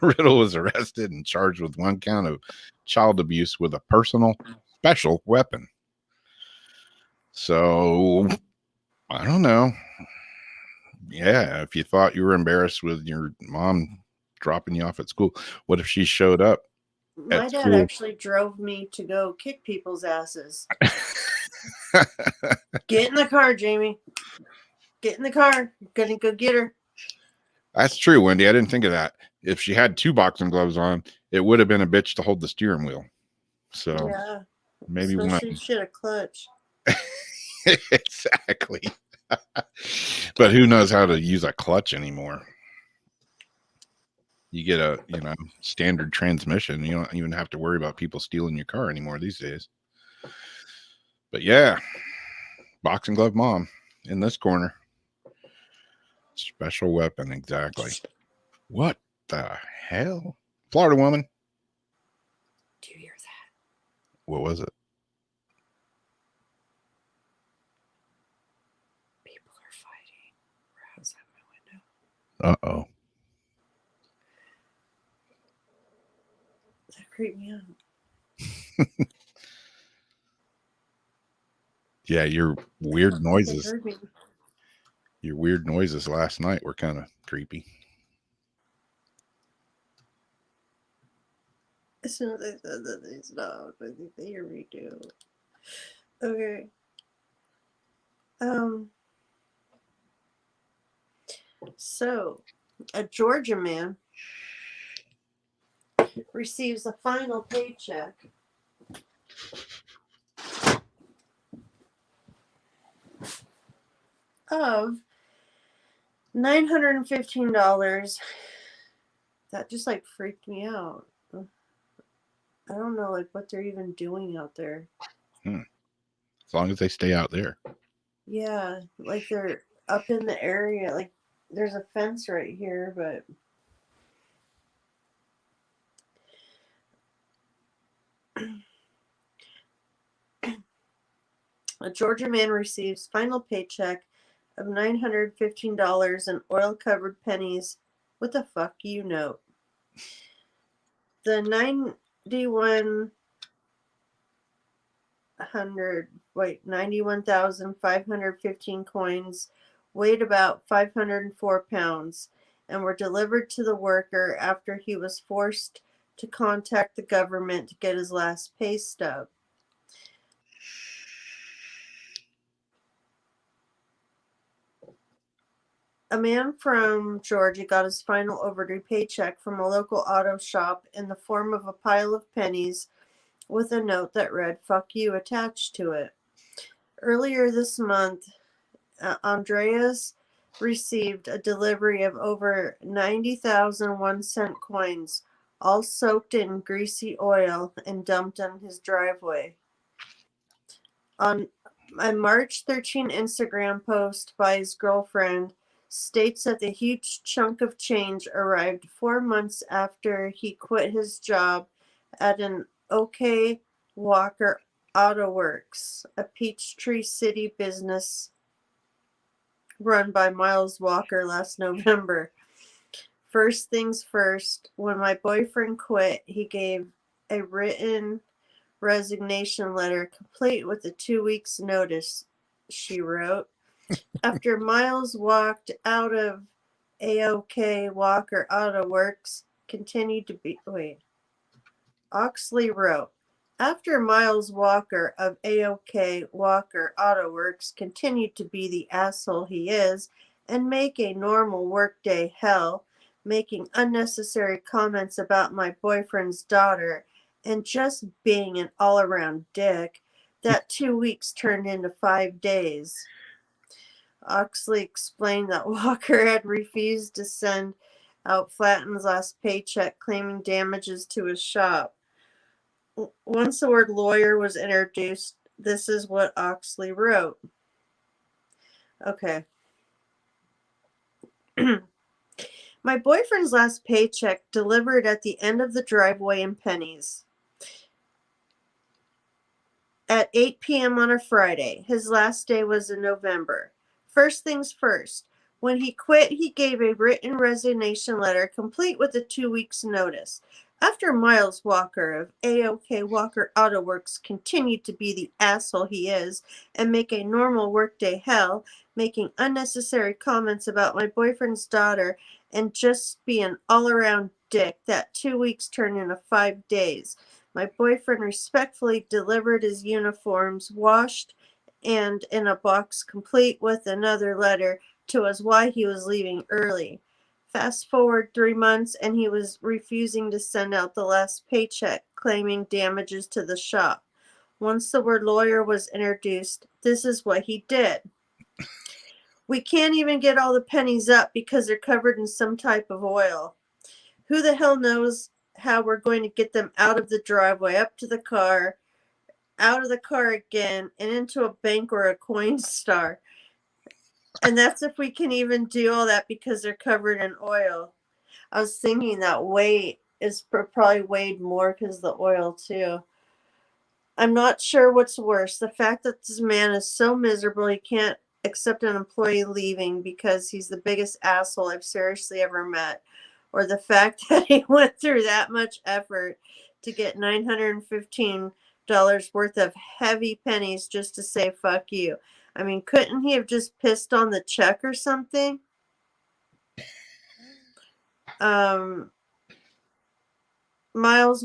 Riddle was arrested and charged with 1 count of child abuse with a personal special weapon. So I don't know. Yeah, if you thought you were embarrassed with your mom dropping you off at school, what if she showed up? My dad actually drove me to go kick people's asses. Get in the car, Jamie. Get in the car. I'm gonna go get her. That's true, Wendy. I didn't think of that. If she had 2 boxing gloves on, it would have been a bitch to hold the steering wheel. So yeah, maybe she should have clutch. Exactly. But who knows how to use a clutch anymore? You get a standard transmission. You don't even have to worry about people stealing your car anymore these days. But yeah, boxing glove mom in this corner. Special weapon, exactly. What the hell? Florida woman. Do you hear that? What was it? People are fighting. How's that my window? Uh-oh. That creeped me out. Yeah, your weird noises. Your weird noises last night were kind of creepy. As soon as I said that they stopped, I think they hear me too. Okay. So, a Georgia man receives a final paycheck of $915. That just like freaked me out. I don't know like what they're even doing out there. As long as they stay out there. Yeah, like they're up in the area. Like there's a fence right here, but a Georgia man receives final paycheck of $915 in oil-covered pennies with a fuck you note. The 91,515 coins weighed about 504 pounds and were delivered to the worker after he was forced to contact the government to get his last pay stub. A man from Georgia got his final overdue paycheck from a local auto shop in the form of a pile of pennies with a note that read, "Fuck you," attached to it. Earlier this month, Andreas received a delivery of over 90,000 1-cent coins, all soaked in greasy oil and dumped on his driveway. On a March 13 Instagram post by his girlfriend states that the huge chunk of change arrived 4 months after he quit his job at an OK Walker Auto Works, a Peachtree City business run by Miles Walker last November. First things first, when my boyfriend quit, he gave a written resignation letter complete with a 2 weeks notice, she wrote. After Miles walked out of AOK Walker Auto Works, Oxley wrote, after Miles Walker of AOK Walker Auto Works continued to be the asshole he is and make a normal workday hell, making unnecessary comments about my boyfriend's daughter, and just being an all-around dick, that 2 weeks turned into 5 days. Oxley explained that Walker had refused to send out Flatten's last paycheck, claiming damages to his shop. Once the word lawyer was introduced, this is what Oxley wrote. Okay. My boyfriend's last paycheck delivered at the end of the driveway in pennies at 8 p.m. on a Friday. His last day was in November. First things first, when he quit, he gave a written resignation letter complete with a 2 weeks notice. After Miles Walker of AOK Walker Auto Works continued to be the asshole he is and make a normal workday hell, making unnecessary comments about my boyfriend's daughter and just be an all-around dick, that 2 weeks turned into 5 days. My boyfriend respectfully delivered his uniforms, washed and in a box complete with another letter to us why he was leaving early. Fast forward 3 months and he was refusing to send out the last paycheck, claiming damages to the shop. Once the word lawyer was introduced, this is what he did. We can't even get all the pennies up because they're covered in some type of oil. Who the hell knows how we're going to get them out of the driveway, up to the car, out of the car again, and into a bank or a coin star. And that's if we can even do all that because they're covered in oil. I was thinking that weight is probably weighed more because of the oil too. I'm not sure what's worse. The fact that this man is so miserable he can't accept an employee leaving because he's the biggest asshole I've seriously ever met. Or the fact that he went through that much effort to get $915 worth of heavy pennies just to say fuck you. I mean, couldn't he have just pissed on the check or something? Miles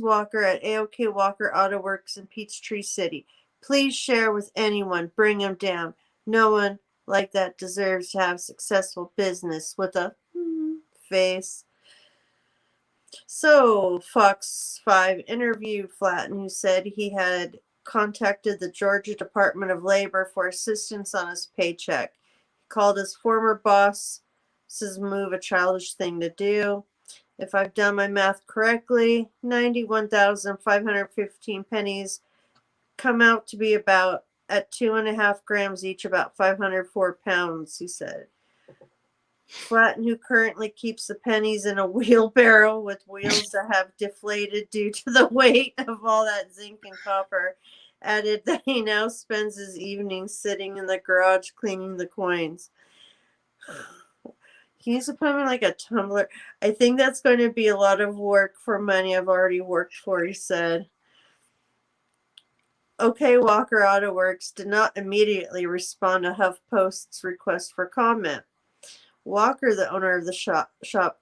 Walker at AOK Walker Auto Works in Peachtree City. Please share with anyone. Bring him down. No one like that deserves to have successful business with a face. So, Fox 5 interviewed Flatten, who said he had contacted the Georgia Department of Labor for assistance on his paycheck. He called his former boss's move a childish thing to do. If I've done my math correctly, 91,515 pennies come out to be about, at 2.5 grams each, about 504 pounds, he said. Flatten, who currently keeps the pennies in a wheelbarrow with wheels that have deflated due to the weight of all that zinc and copper, added that he now spends his evenings sitting in the garage cleaning the coins. He needs to put him in like a tumbler. I think that's going to be a lot of work for money I've already worked for, he said. OK Walker Auto Works did not immediately respond to HuffPost's request for comment. Walker, the owner of the shop,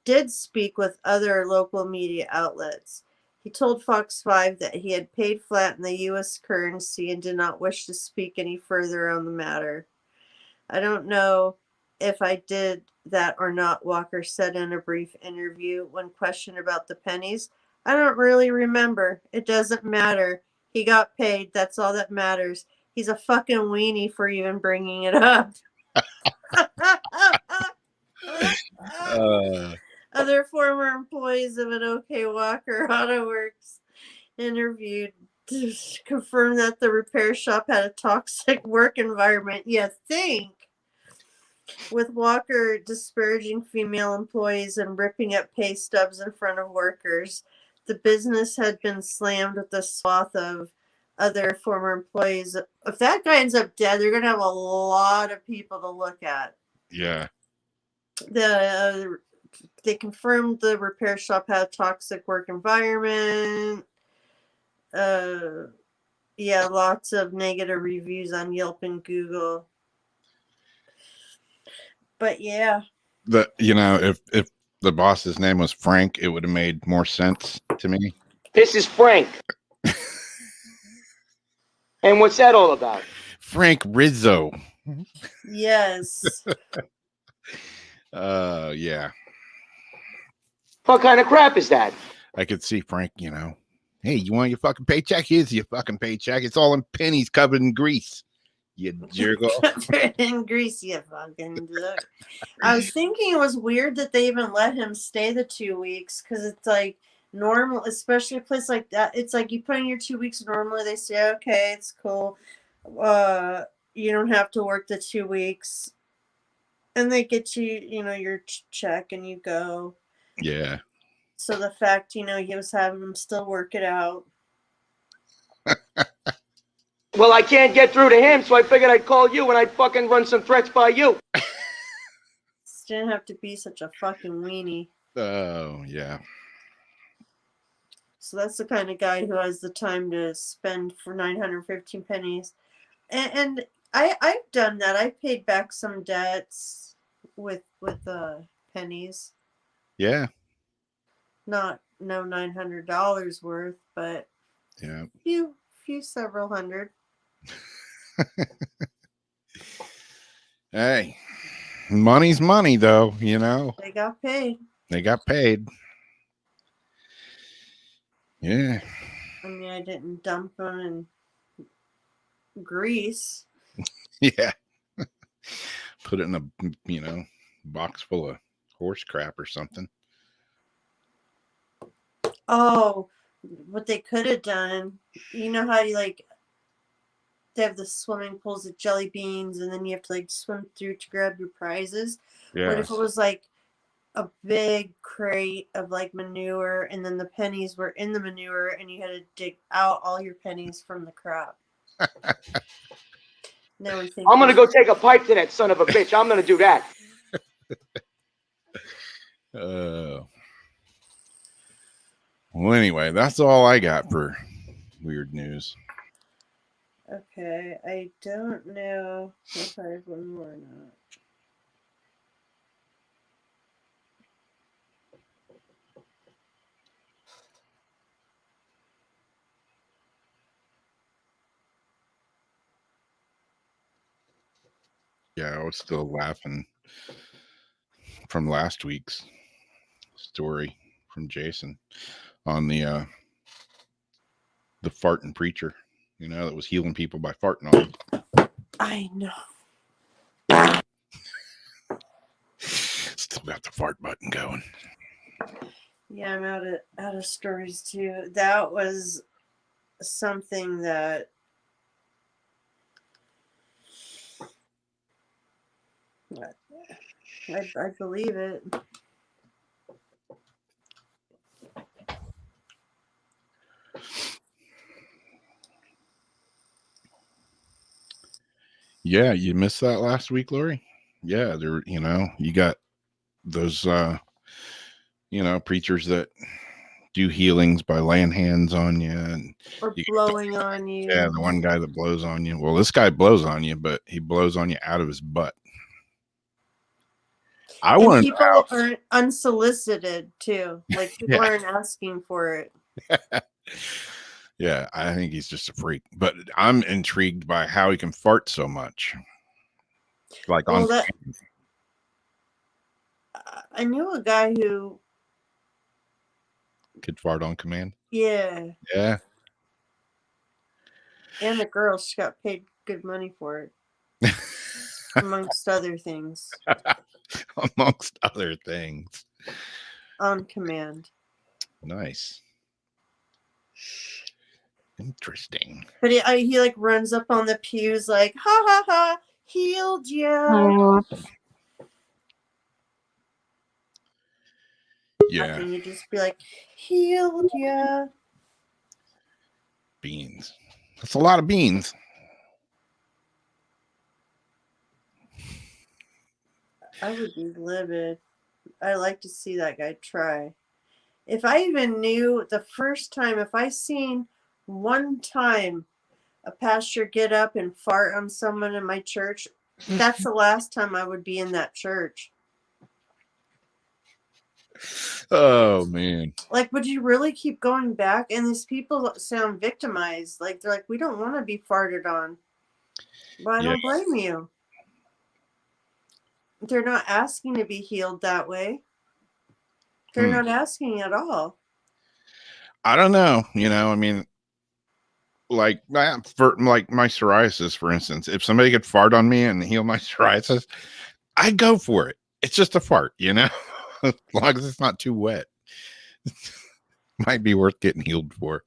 did speak with other local media outlets. He told Fox 5 that he had paid flat in the U.S. currency and did not wish to speak any further on the matter. I don't know if I did that or not, Walker said in a brief interview when questioned about the pennies. I don't really remember. It doesn't matter. He got paid. That's all that matters. He's a fucking weenie for even bringing it up. Other former employees of an OK Walker Auto Works interviewed to confirm that the repair shop had a toxic work environment. You think? With Walker disparaging female employees and ripping up pay stubs in front of workers. The business had been slammed with a swath of other former employees. If that guy ends up dead, they're going to have a lot of people to look at. Yeah. They confirmed the repair shop had a toxic work environment. Yeah, lots of negative reviews on Yelp and Google. But yeah. If the boss's name was Frank, it would have made more sense to me. This is Frank. And what's that all about? Frank Rizzo. Yes. Yeah. What kind of crap is that? I could see Frank, hey, you want your fucking paycheck? Here's your fucking paycheck. It's all in pennies covered in grease. You jerk off. Covered in grease, you fucking jerk. I was thinking it was weird that they even let him stay the 2 weeks, because it's like normal, especially a place like that. It's like you put in your 2 weeks. Normally they say, okay, it's cool. You don't have to work the 2 weeks. And they get you, your check and you go. Yeah. So the fact, he was having them still work it out. Well, I can't get through to him, so I figured I'd call you and I'd fucking run some threats by you. Didn't have to be such a fucking weenie. Oh, yeah. So that's the kind of guy who has the time to spend for 915 pennies. And I've done that. I paid back some debts with pennies. Yeah. No $900 worth, but yeah, few several hundred. Hey, money's money, though. They got paid. Yeah. I mean, I didn't dump them in grease. Yeah. Put it in a, box full of horse crap or something. Oh, what they could have done, how you they have the swimming pools with jelly beans and then you have to swim through to grab your prizes. Yeah. What if it was a big crate of manure and then the pennies were in the manure and you had to dig out all your pennies from the crop? Now we think I'm going to go take a pipe to that son of a bitch. I'm going to do that. Well, anyway, that's all I got for weird news. Okay, I don't know if I have one more or not. Yeah, I was still laughing from last week's story from Jason on the farting preacher, that was healing people by farting on them. I know. Still got the fart button going. Yeah, I'm out of stories too. That was something that I believe it. Yeah, you missed that last week, Lori? Yeah, there, you got those, preachers that do healings by laying hands on you and or blowing on you. Yeah, the one guy that blows on you. Well, this guy blows on you, but he blows on you out of his butt. People aren't unsolicited too. People Yeah. aren't asking for it. Yeah, I think he's just a freak. But I'm intrigued by how he can fart so much. Like Well, on I knew a guy who, could fart on command. yeah, Yeah. and the girl, she got paid good money for it, amongst other things, Amongst other things. on command. Nice. Interesting. But he like runs up on the pews like, ha ha ha, healed ya. Yeah. And you just be like, healed ya. Beans. That's a lot of beans. I would be livid. I like to see that guy try. If I even knew the first time, if I seen one time a pastor get up and fart on someone in my church, that's the last time I would be in that church. Oh man. Like, would you really keep going back? And these people sound victimized. Like, they're like, we don't want to be farted on. But I don't blame you. They're not asking to be healed that way. They're not asking at all. I don't know. I mean, like for like my psoriasis, for instance, if somebody could fart on me and heal my psoriasis, I'd go for it. It's just a fart, as long as it's not too wet. Might be worth getting healed for.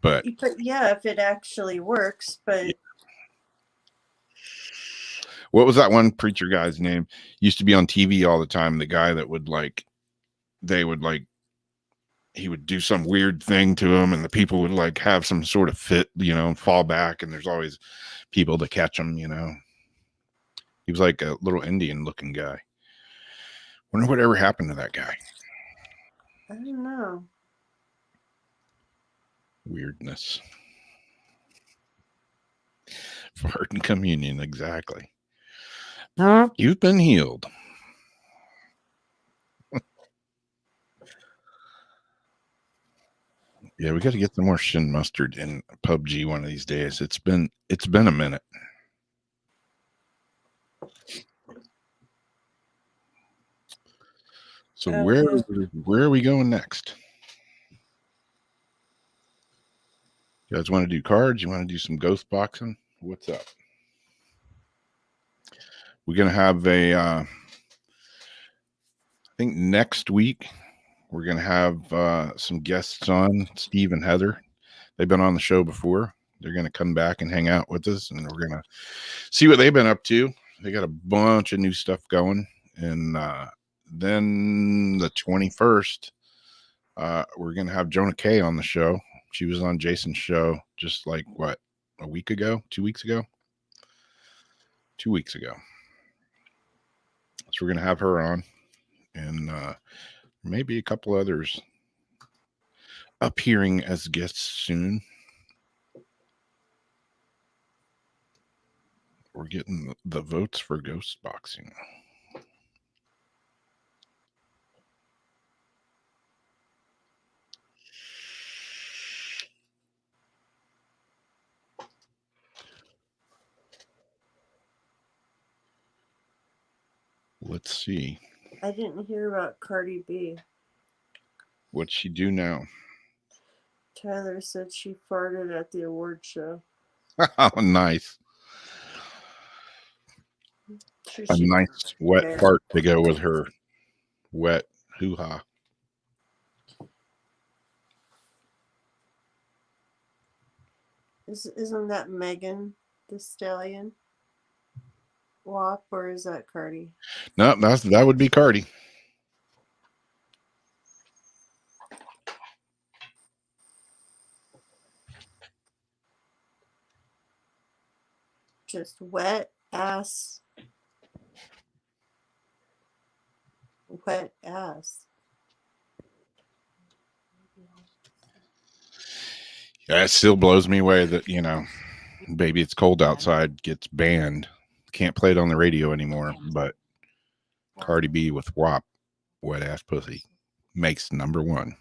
But yeah, if it actually works. But what was that one preacher guy's name? Used to be on TV all the time. The guy that would he would do some weird thing to him, and the people would like have some sort of fit, fall back, and there's always people to catch him. He was like a little Indian looking guy. Wonder what ever happened to that guy. I don't know. Weirdness. Fart and communion, exactly. You've been healed. Yeah, we got to get some more Shin Mustard in PUBG one of these days. It's been a minute. So where are we going next? You guys want to do cards? You want to do some ghost boxing? What's up? We're gonna have I think next week we're gonna have some guests on, Steve and Heather. They've been on the show before. They're gonna come back and hang out with us, and we're gonna see what they've been up to. They got a bunch of new stuff going, and then the 21st, we're gonna have Jonah Kay on the show. She was on Jason's show just like a week ago, 2 weeks ago. 2 weeks ago. So we're gonna have her on, and maybe a couple others appearing as guests soon. We're getting the votes for ghost boxing. Let's see. I didn't hear about Cardi B. What'd she do now? Tyler said she farted at the award show. Oh, nice. A nice wet fart to go with her wet hoo-ha. Isn't that Megan Thee Stallion? WAP, or is that Cardi? No, that would be Cardi. Just wet ass. Wet ass. Yeah, it still blows me away that, Baby It's Cold Outside gets banned. Can't play it on the radio anymore, but Cardi B with WAP, wet ass pussy, makes number one.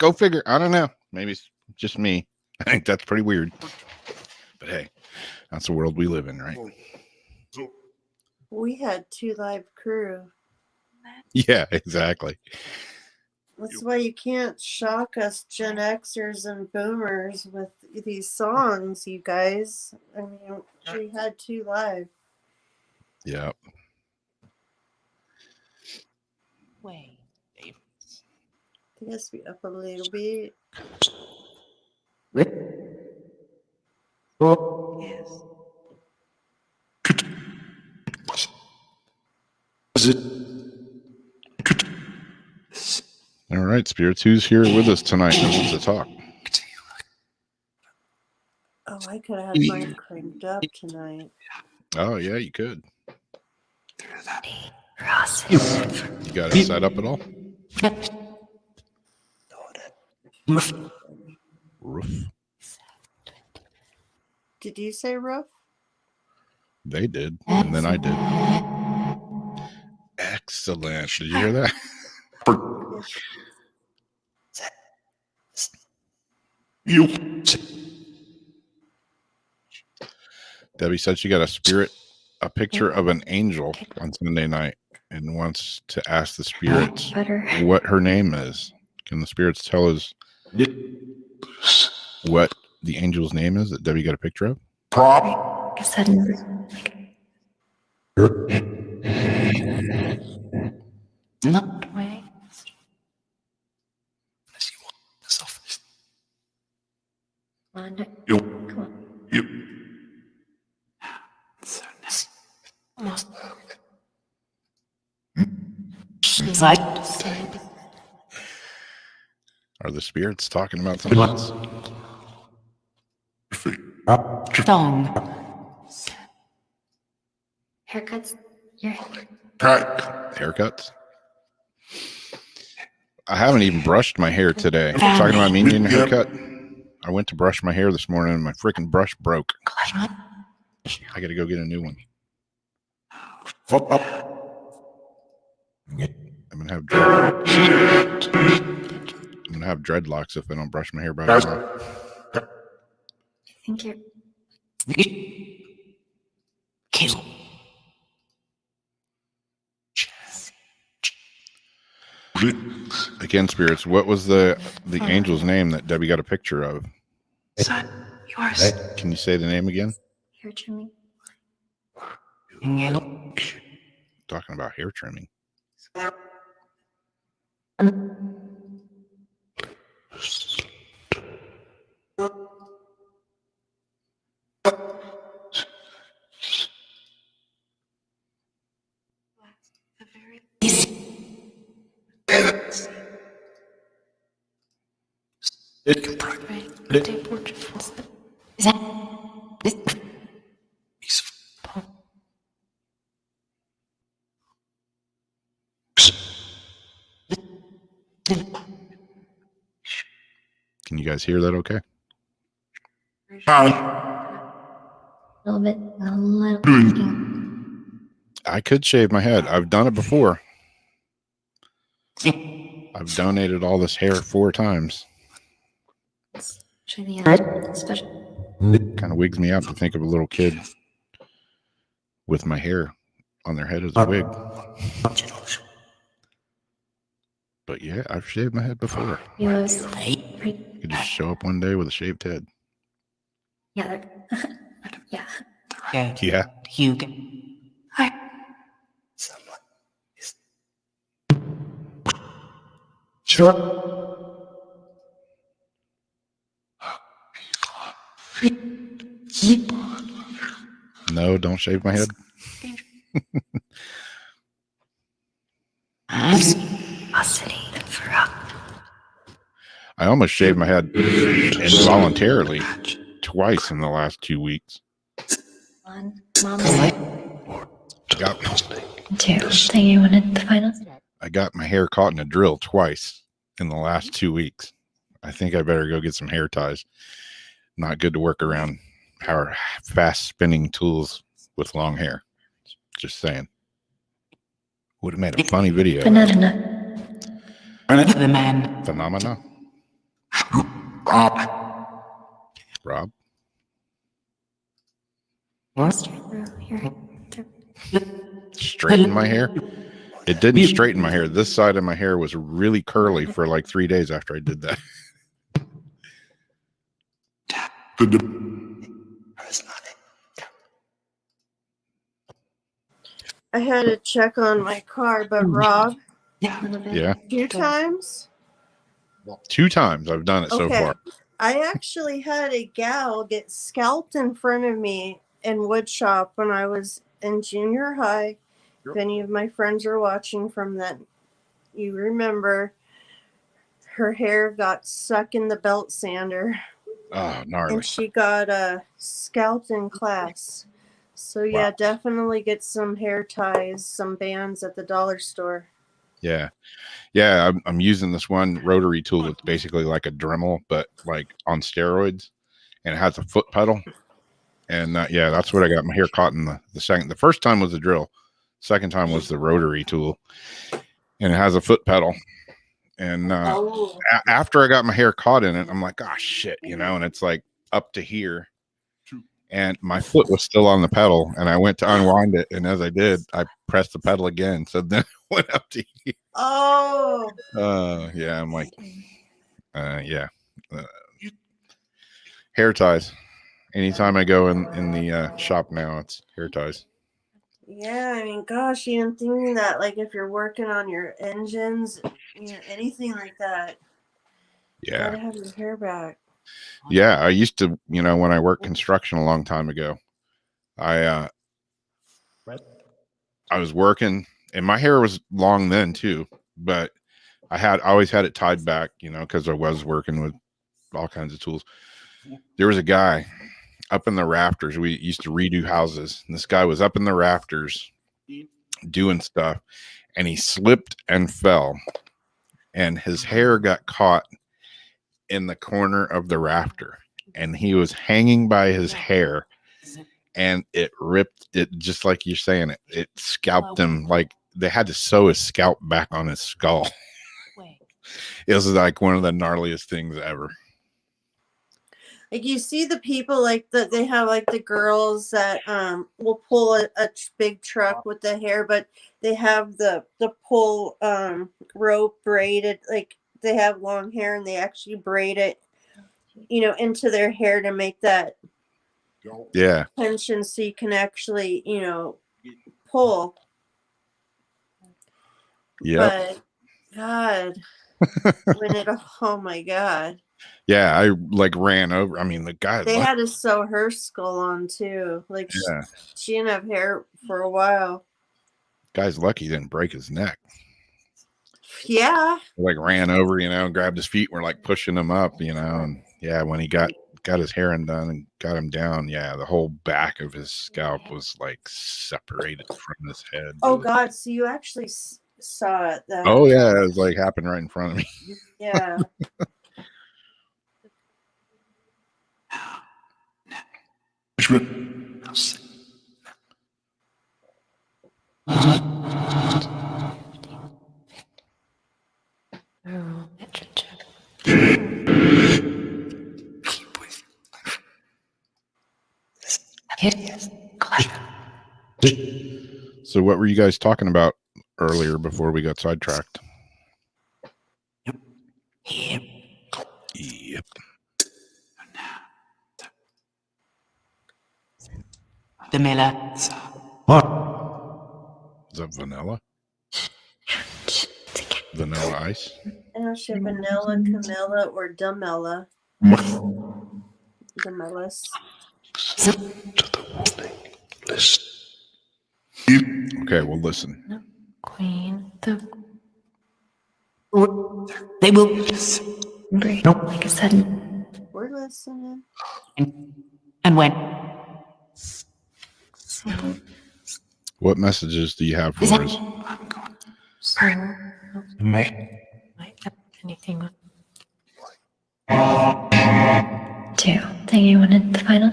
Go figure. I don't know. Maybe it's just me. I think that's pretty weird. But hey, that's the world we live in, right? We had 2 live crew. Yeah, exactly. That's why you can't shock us Gen Xers and Boomers with these songs, you guys. I mean, we had 2 live. Yeah. Wait, Dave. It has to be up a little bit. Yes. All right, Spirits. Who's here with us tonight and wants to talk? Oh, I could have had mine cranked up tonight. Oh, yeah, you could. Process. You got it set up at all? Roof. Did you say roof? They did, and then I did. Excellent. Did you hear that? Debbie said she got a picture of an angel on Sunday night and wants to ask the spirits what her name is. Can the spirits tell us what the angel's name is that Debbie got a picture of? Not way. Almost. Are the spirits talking about something else? Song. Haircuts. Your Haircuts? I haven't even brushed my hair today. Talking about me needing a haircut. I went to brush my hair this morning and my freaking brush broke. I got to go get a new one. I'm gonna have dreadlocks if I don't brush my hair by tomorrow. I think you're. Again, spirits, what was the angel's name that Debbie got a picture of? Son, yours. Can you say the name again? Hair trimming. Talking about hair trimming. Is that this? Can you guys hear that okay? A little. I could shave my head. I've done it before. I've donated all this hair 4 times. Try the special. Kind of wigs me out to think of a little kid with my hair on their head as a wig. But yeah, I've shaved my head before. You You could just show up one day with a shaved head. yeah. Yeah. Yeah. You can. Someone is. No, don't shave my head. I almost shaved my head involuntarily twice in the last 2 weeks. One. Mom. Got, 2. Thing you wanted the finals. I got my hair caught in a drill twice in the last 2 weeks. I think I better go get some hair ties. Not good to work around power fast spinning tools with long hair. Just saying. Would have made a funny video. But not enough. The man. Phenomena. Rob? Straighten my hair? It didn't straighten my hair. This side of my hair was really curly for like 3 days after I did that. I had to check on my car, but Rob, Yeah. 2 times? 2 times I've done it so far. I actually had a gal get scalped in front of me in wood shop when I was in junior high. If any of my friends are watching from that, you remember her hair got stuck in the belt sander. Oh, gnarly. And she got scalped in class. So yeah, Wow. definitely get some hair ties, some bands at the dollar store. Yeah. Yeah, I'm using this one rotary tool that's basically like a Dremel, but like on steroids, and it has a foot pedal. And yeah, that's what I got my hair caught in the second. The first time was the drill. Second time was the rotary tool, and it has a foot pedal. And after I got my hair caught in it, I'm like, oh shit, you know, and it's like up to here. And my foot was still on the pedal, and I went to unwind it, and as I did, I pressed the pedal again. So then it went up to here. Oh. Yeah, I'm like, yeah. Hair ties. Anytime I go in the shop now, it's hair ties. Yeah, I mean, gosh, even thinking that, like, if you're working on your engines, anything like that, you Yeah. gotta have your hair back. Yeah, I used to, when I worked construction a long time ago, I was working, and my hair was long then too, but I always had it tied back, because I was working with all kinds of tools. There was a guy up in the rafters. We used to redo houses, and this guy was up in the rafters doing stuff, and he slipped and fell, and his hair got caught in the corner of the rafter, and he was hanging by his hair, and it ripped it, just like you're saying, it scalped him. Like they had to sew his scalp back on his skull. It was like one of the gnarliest things ever. Like, you see the people, like, they have, like, the girls that will pull a big truck with the hair, but they have the pull rope braided, like, they have long hair, and they actually braid it, into their hair to make that tension so you can actually, pull. Yeah. But, God, oh, my God. Yeah, I like ran over. I mean, the guy. They had to sew her skull on too. Like, yeah. She didn't have hair for a while. Guy's lucky he didn't break his neck. Yeah. Like ran over, grabbed his feet. We're like pushing him up, and yeah, when he got his hair undone and got him down, yeah, the whole back of his scalp was like separated from his head. Oh God! So you actually saw it? Oh yeah, it was like happened right in front of me. Yeah. So what were you guys talking about earlier before we got sidetracked? Yep. Vanilla. Is that vanilla? Vanilla ice? Actually, vanilla, Camilla, or Damella. Damellis. Okay, well, listen. Queen. They will. Like I said. We're listening. And when? What messages do you have for us? Anything. 2. Think you wanted the final?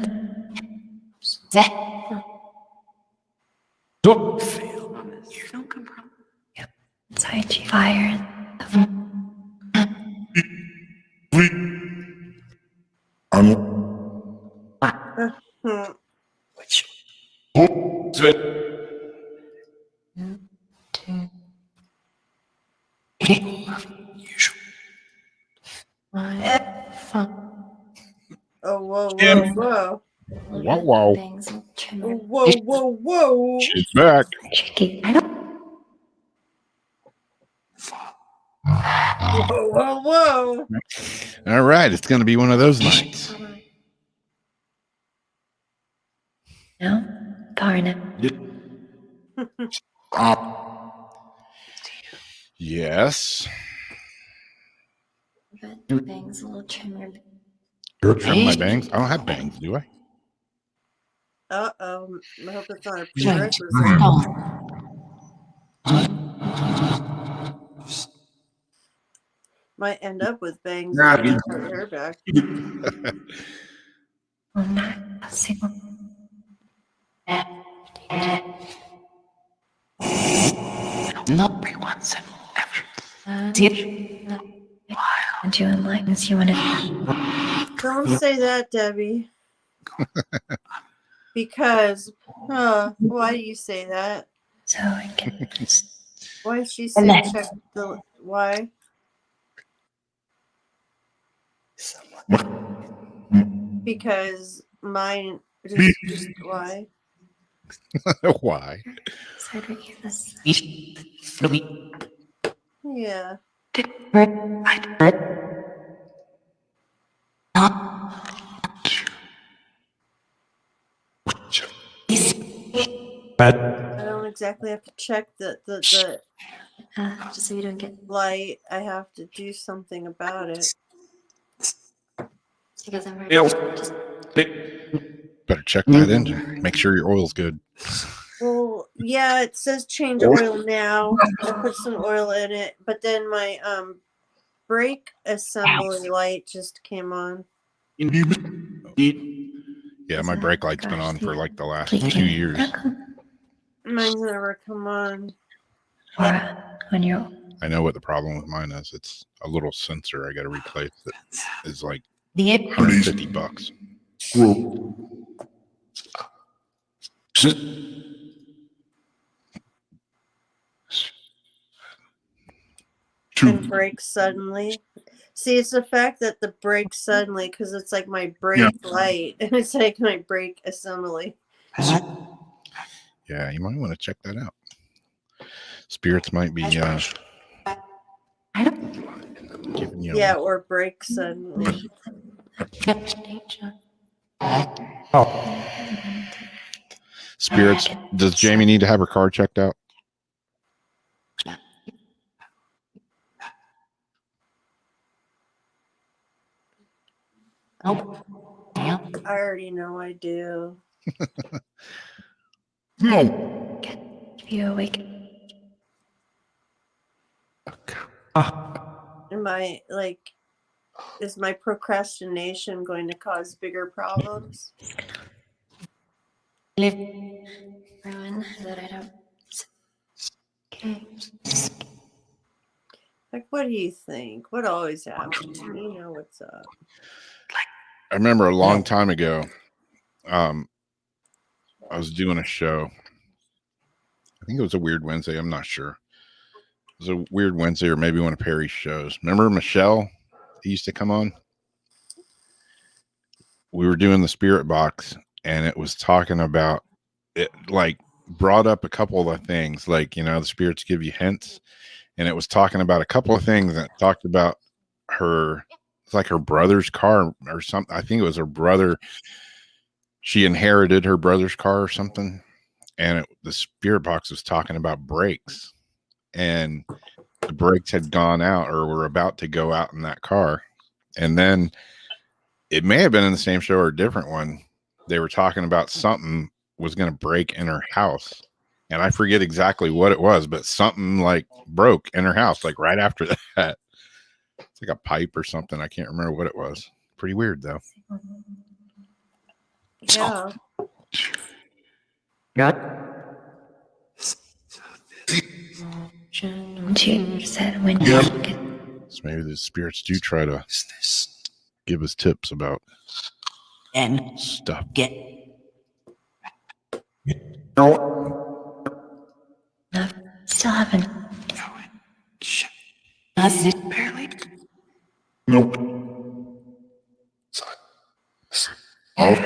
Don't fail. Don't come from. Yep. It's IG fire. Oh, whoa, Jim. whoa, whoa. Wow, wow. Bangs will trim Oh, your whoa, whoa, whoa. She's back. cheeky. Whoa, whoa, whoa. All right, it's going to be one of those nights. No? Garnet. Yes. But bangs will trim your Trim my bangs. I don't have bangs, do I? Uh-oh. I hope it's not a Right. prerequisite. Might end up with bangs if you cut your hair back. Not once ever. See it? and you enlighten us. You want to. Don't say that, Debbie. Because, why do you say that? So I can. Why did she say check the, why? Because mine, just why? Why? So I give this. Yeah. I don't exactly have to check the Just so you don't get. light. I have to do something about it. Because I'm ready. Just Better check that engine. Make sure your oil's good. Well, yeah, it says change oil now. I put some oil in it, but then my brake assembly light just came on. Yeah, my brake light's been on for like the last 2 years. Mine's never come on. When you're. I know what the problem with mine is. It's a little sensor I got to replace. That is like The $150. And brake suddenly. See, it's the fact that the brake suddenly, because it's like my brake light, and it's like my brake assembly. Yeah, you might want to check that out. Spirits might be giving you. Yeah, or brake suddenly. Spirits. Does Jamie need to have her car checked out? Oh, yeah. I already know I do. Get you awake. Am I like, is my procrastination going to cause bigger problems? Ruin that I don't. Okay. Like, what do you think? What always happens? You know what's up. I remember a long time ago, I was doing a show. I think it was a Weird Wednesday. I'm not sure. It was a Weird Wednesday or maybe one of Perry's shows. Remember Michelle? He used to come on. We were doing the spirit box, and it was talking about it, like brought up a couple of things, like, you know, the spirits give you hints, and it was talking about a couple of things that talked about her. It's like her brother's car or something. I think it was her brother. She inherited her brother's car or something, and the spirit box was talking about brakes, and the brakes had gone out or were about to go out in that car. And then it may have been in the same show or a different one. They were talking about something was going to break in her house. And I forget exactly what it was, but something like broke in her house, like right after that. It's like a pipe or something. I can't remember what it was. Pretty weird, though. Yeah. She said when you get. So maybe the spirits do try to give us tips about And stuff. get No, still haven't. Does it barely? Nope. Off.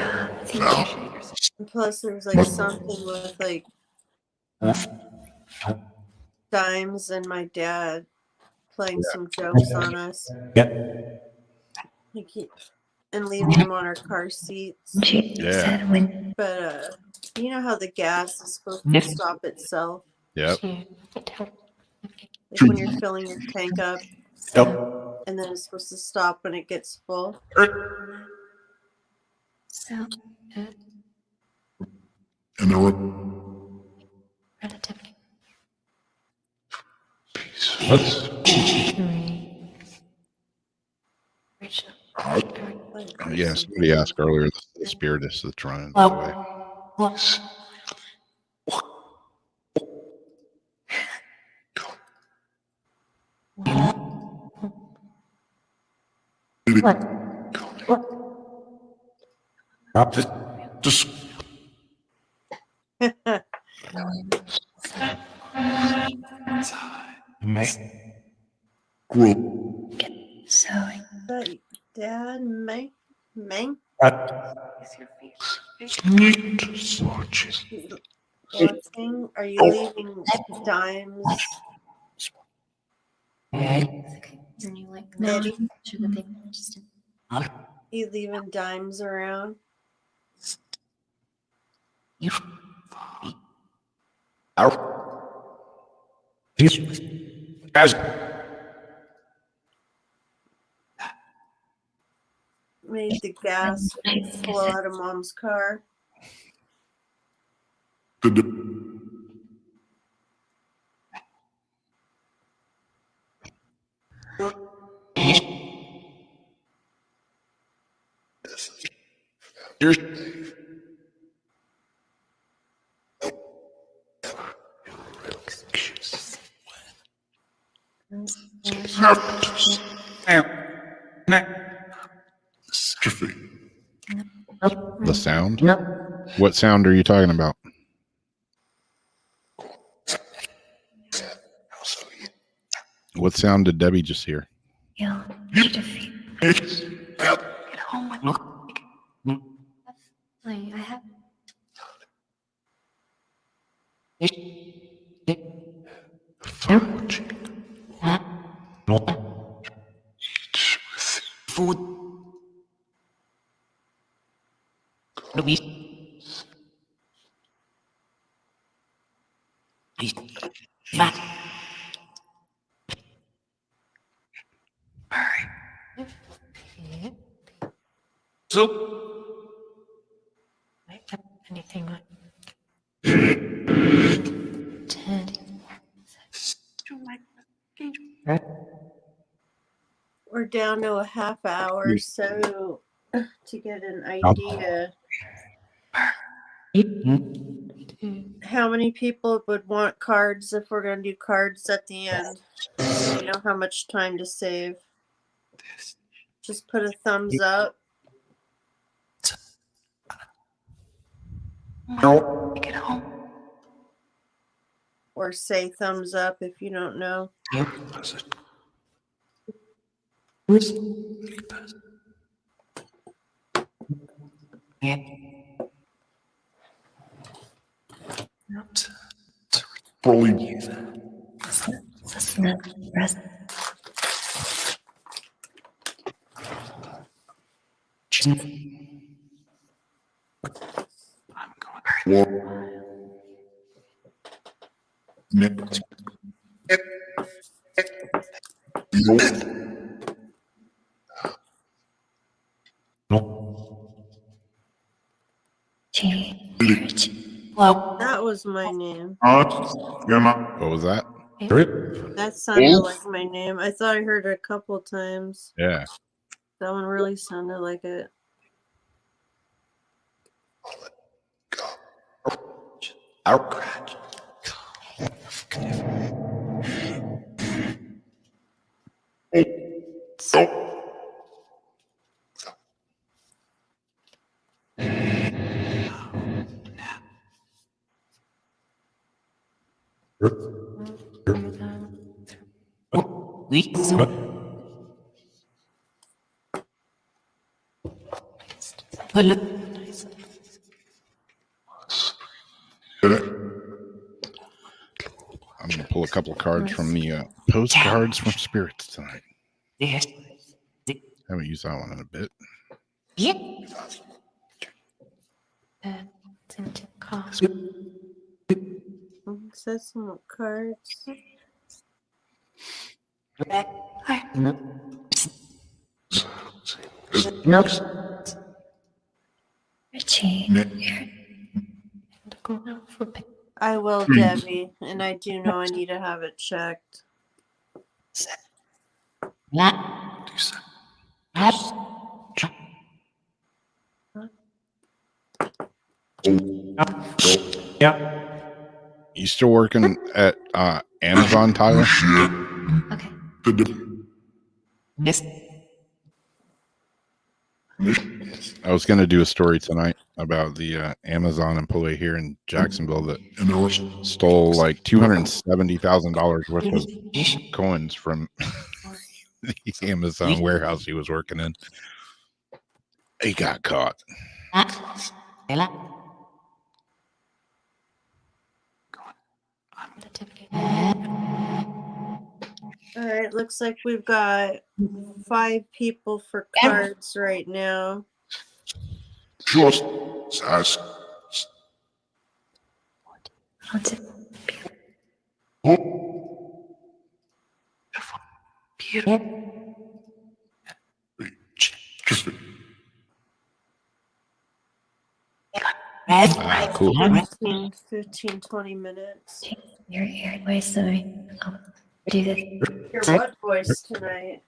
Now. And plus, there's like something with like Dimes and my dad playing some jokes on us. Like and leaving them on our car seats. She Yeah. said when But you know how the gas is supposed to stop itself? Yep. Like when you're filling your tank up, and then it's supposed to stop when it gets full. so And there were relatively original. Yeah. Somebody asked earlier the spiritus that's running, by the way. just grow. Sewing. But Dad, May, watching? Are you leaving Dimes? And you like no, Eddie? sure that they just You leaving Dimes around? Made the gas flow out of Mom's car. The sound? What sound are you talking about? What sound did Debbie just hear? you'll need to feel. Get home with I have Food. Louise. Fat. Soup. anything like Ted. We're down to a half hour, so to get an idea, how many people would want cards if we're going to do cards at the end? So we know how much time to save. Just put a thumbs up. Get home. Or say thumbs up if you don't know. Probably That's not rest. war. Next. Hello. That was my name. What was that? That sounded like my name. I thought I heard it a couple times. Yeah. That one really sounded like it. We so Hello. Get it? I'm going to pull a couple cards from the postcards from spirits tonight. Yes. Haven't used that one in a bit. Yeah. Says some cards. No. Richie, I will, Debbie, and I do know I need to have it checked. Yeah. You still working at Amazon, Tyler? okay. Yes. I was going to do a story tonight about the Amazon employee here in Jacksonville that stole like $270,000 worth of coins from the Amazon warehouse he was working in. He got caught. All right, looks like we've got 5 people for cards right now. Just ask. Haunted. Just Cool. 15, 20 minutes. Your ear voice, so I'll do this. Your what voice tonight?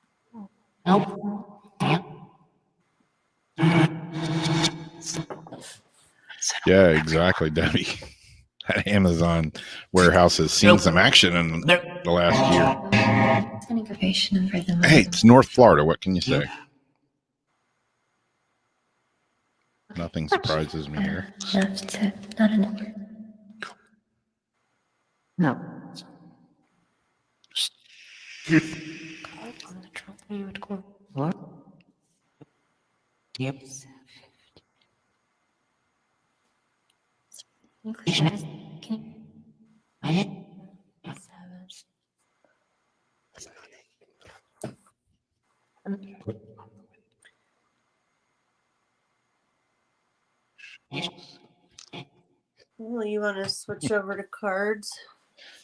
Yeah, exactly, Debbie. That Amazon warehouse has seen some action in the last year. It's an incubation for them. Hey, it's North Florida. What can you say? Nothing surprises me here. Enough to, not enough. No. What? Yep. Well, you want to switch over to cards?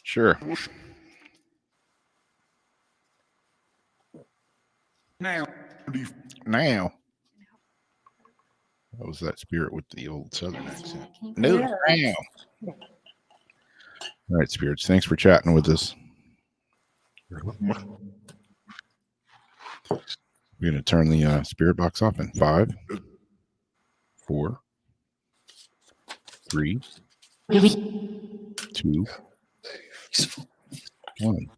Sure. Now. Now. What was that spirit with the old southern accent? No, Yeah. now. All right, spirits. Thanks for chatting with us. We're going to turn the spirit box off in 5, 4, 3, 2, 1.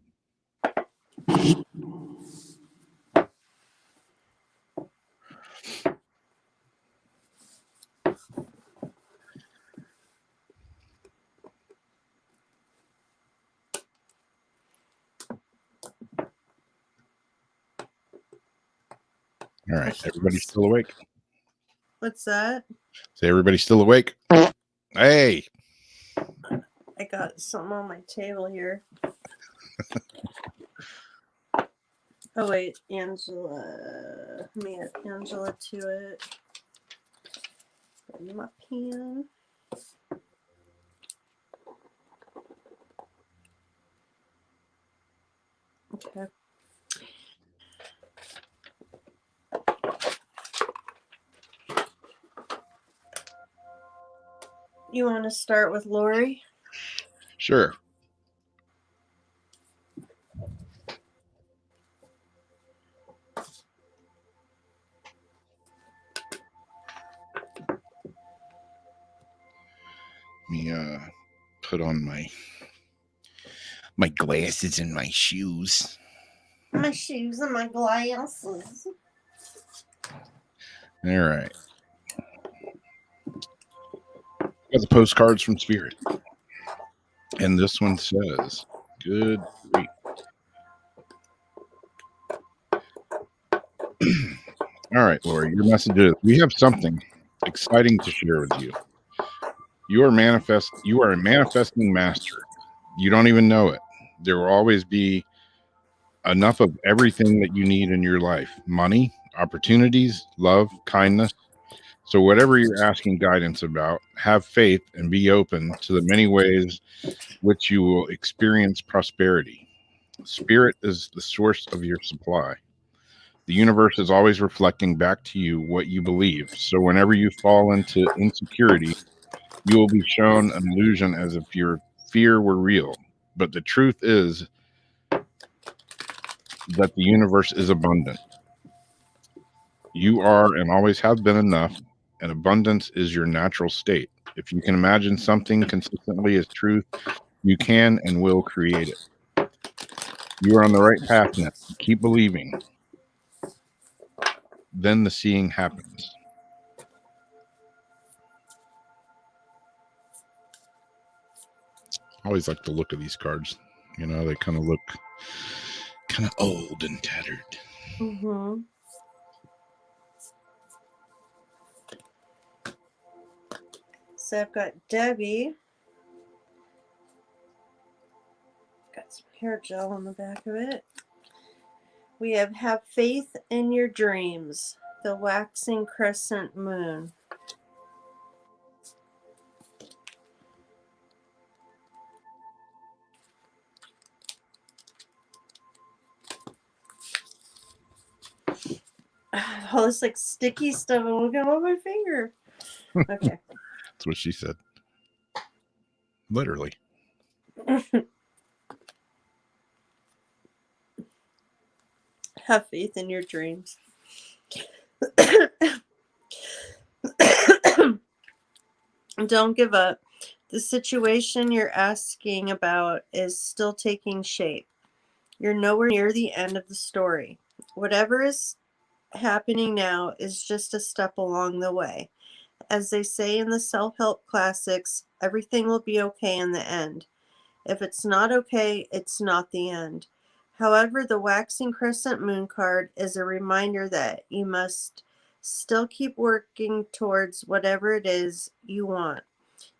All right, everybody still awake? What's that? Say everybody still awake? Hey, I got something on my table here. Oh wait, Angela. Let me add Angela to it. Bring my pen. Okay. You want to start with Lori? sure. Let me put on my glasses and my shoes. My shoes and my glasses. All right. Got the postcards from Spirit. And this one says, good grief. All right, Lori, your message is: we have something exciting to share with you. You are a manifesting master. You don't even know it. There will always be enough of everything that you need in your life: money, opportunities, love, kindness. So whatever you're asking guidance about, have faith and be open to the many ways which you will experience prosperity. Spirit is the source of your supply. The universe is always reflecting back to you what you believe. So whenever you fall into insecurity, you will be shown an illusion as if your fear were real. But the truth is that the universe is abundant. You are and always have been enough, and abundance is your natural state. If you can imagine something consistently as truth, you can and will create it. You are on the right path now. Keep believing. Then the seeing happens. I always like the look of these cards. You know, they kind of look kind of old and tattered. Mm-hmm. So I've got Debbie. Got some hair gel on the back of it. We have faith in your dreams. The waxing crescent moon. All this like sticky stuff. I'm looking on my finger. Okay. That's what she said. Literally. Have faith in your dreams. Don't give up. The situation you're asking about is still taking shape. You're nowhere near the end of the story. Whatever is happening now is just a step along the way. As they say in the self-help classics, everything will be okay in the end. If it's not okay, it's not the end. However, the waxing crescent moon card is a reminder that you must still keep working towards whatever it is you want.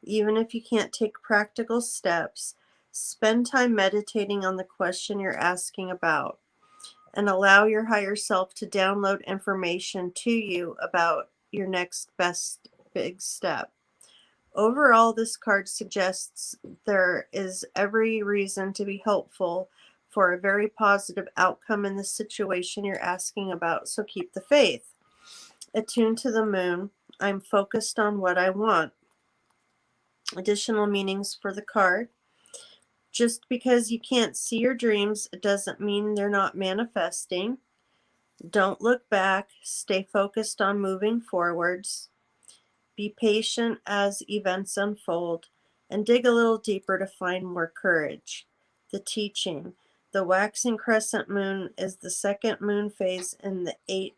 Even if you can't take practical steps, spend time meditating on the question you're asking about and allow your higher self to download information to you about your next best big step. Overall, this card suggests there is every reason to be hopeful for a very positive outcome in the situation you're asking about, so keep the faith. Attuned to the moon, I'm focused on what I want. Additional meanings for the card. Just because you can't see your dreams doesn't mean they're not manifesting. Don't look back. Stay focused on moving forwards. Be patient as events unfold, and dig a little deeper to find more courage. The teaching. The waxing crescent moon is the second moon phase in the 8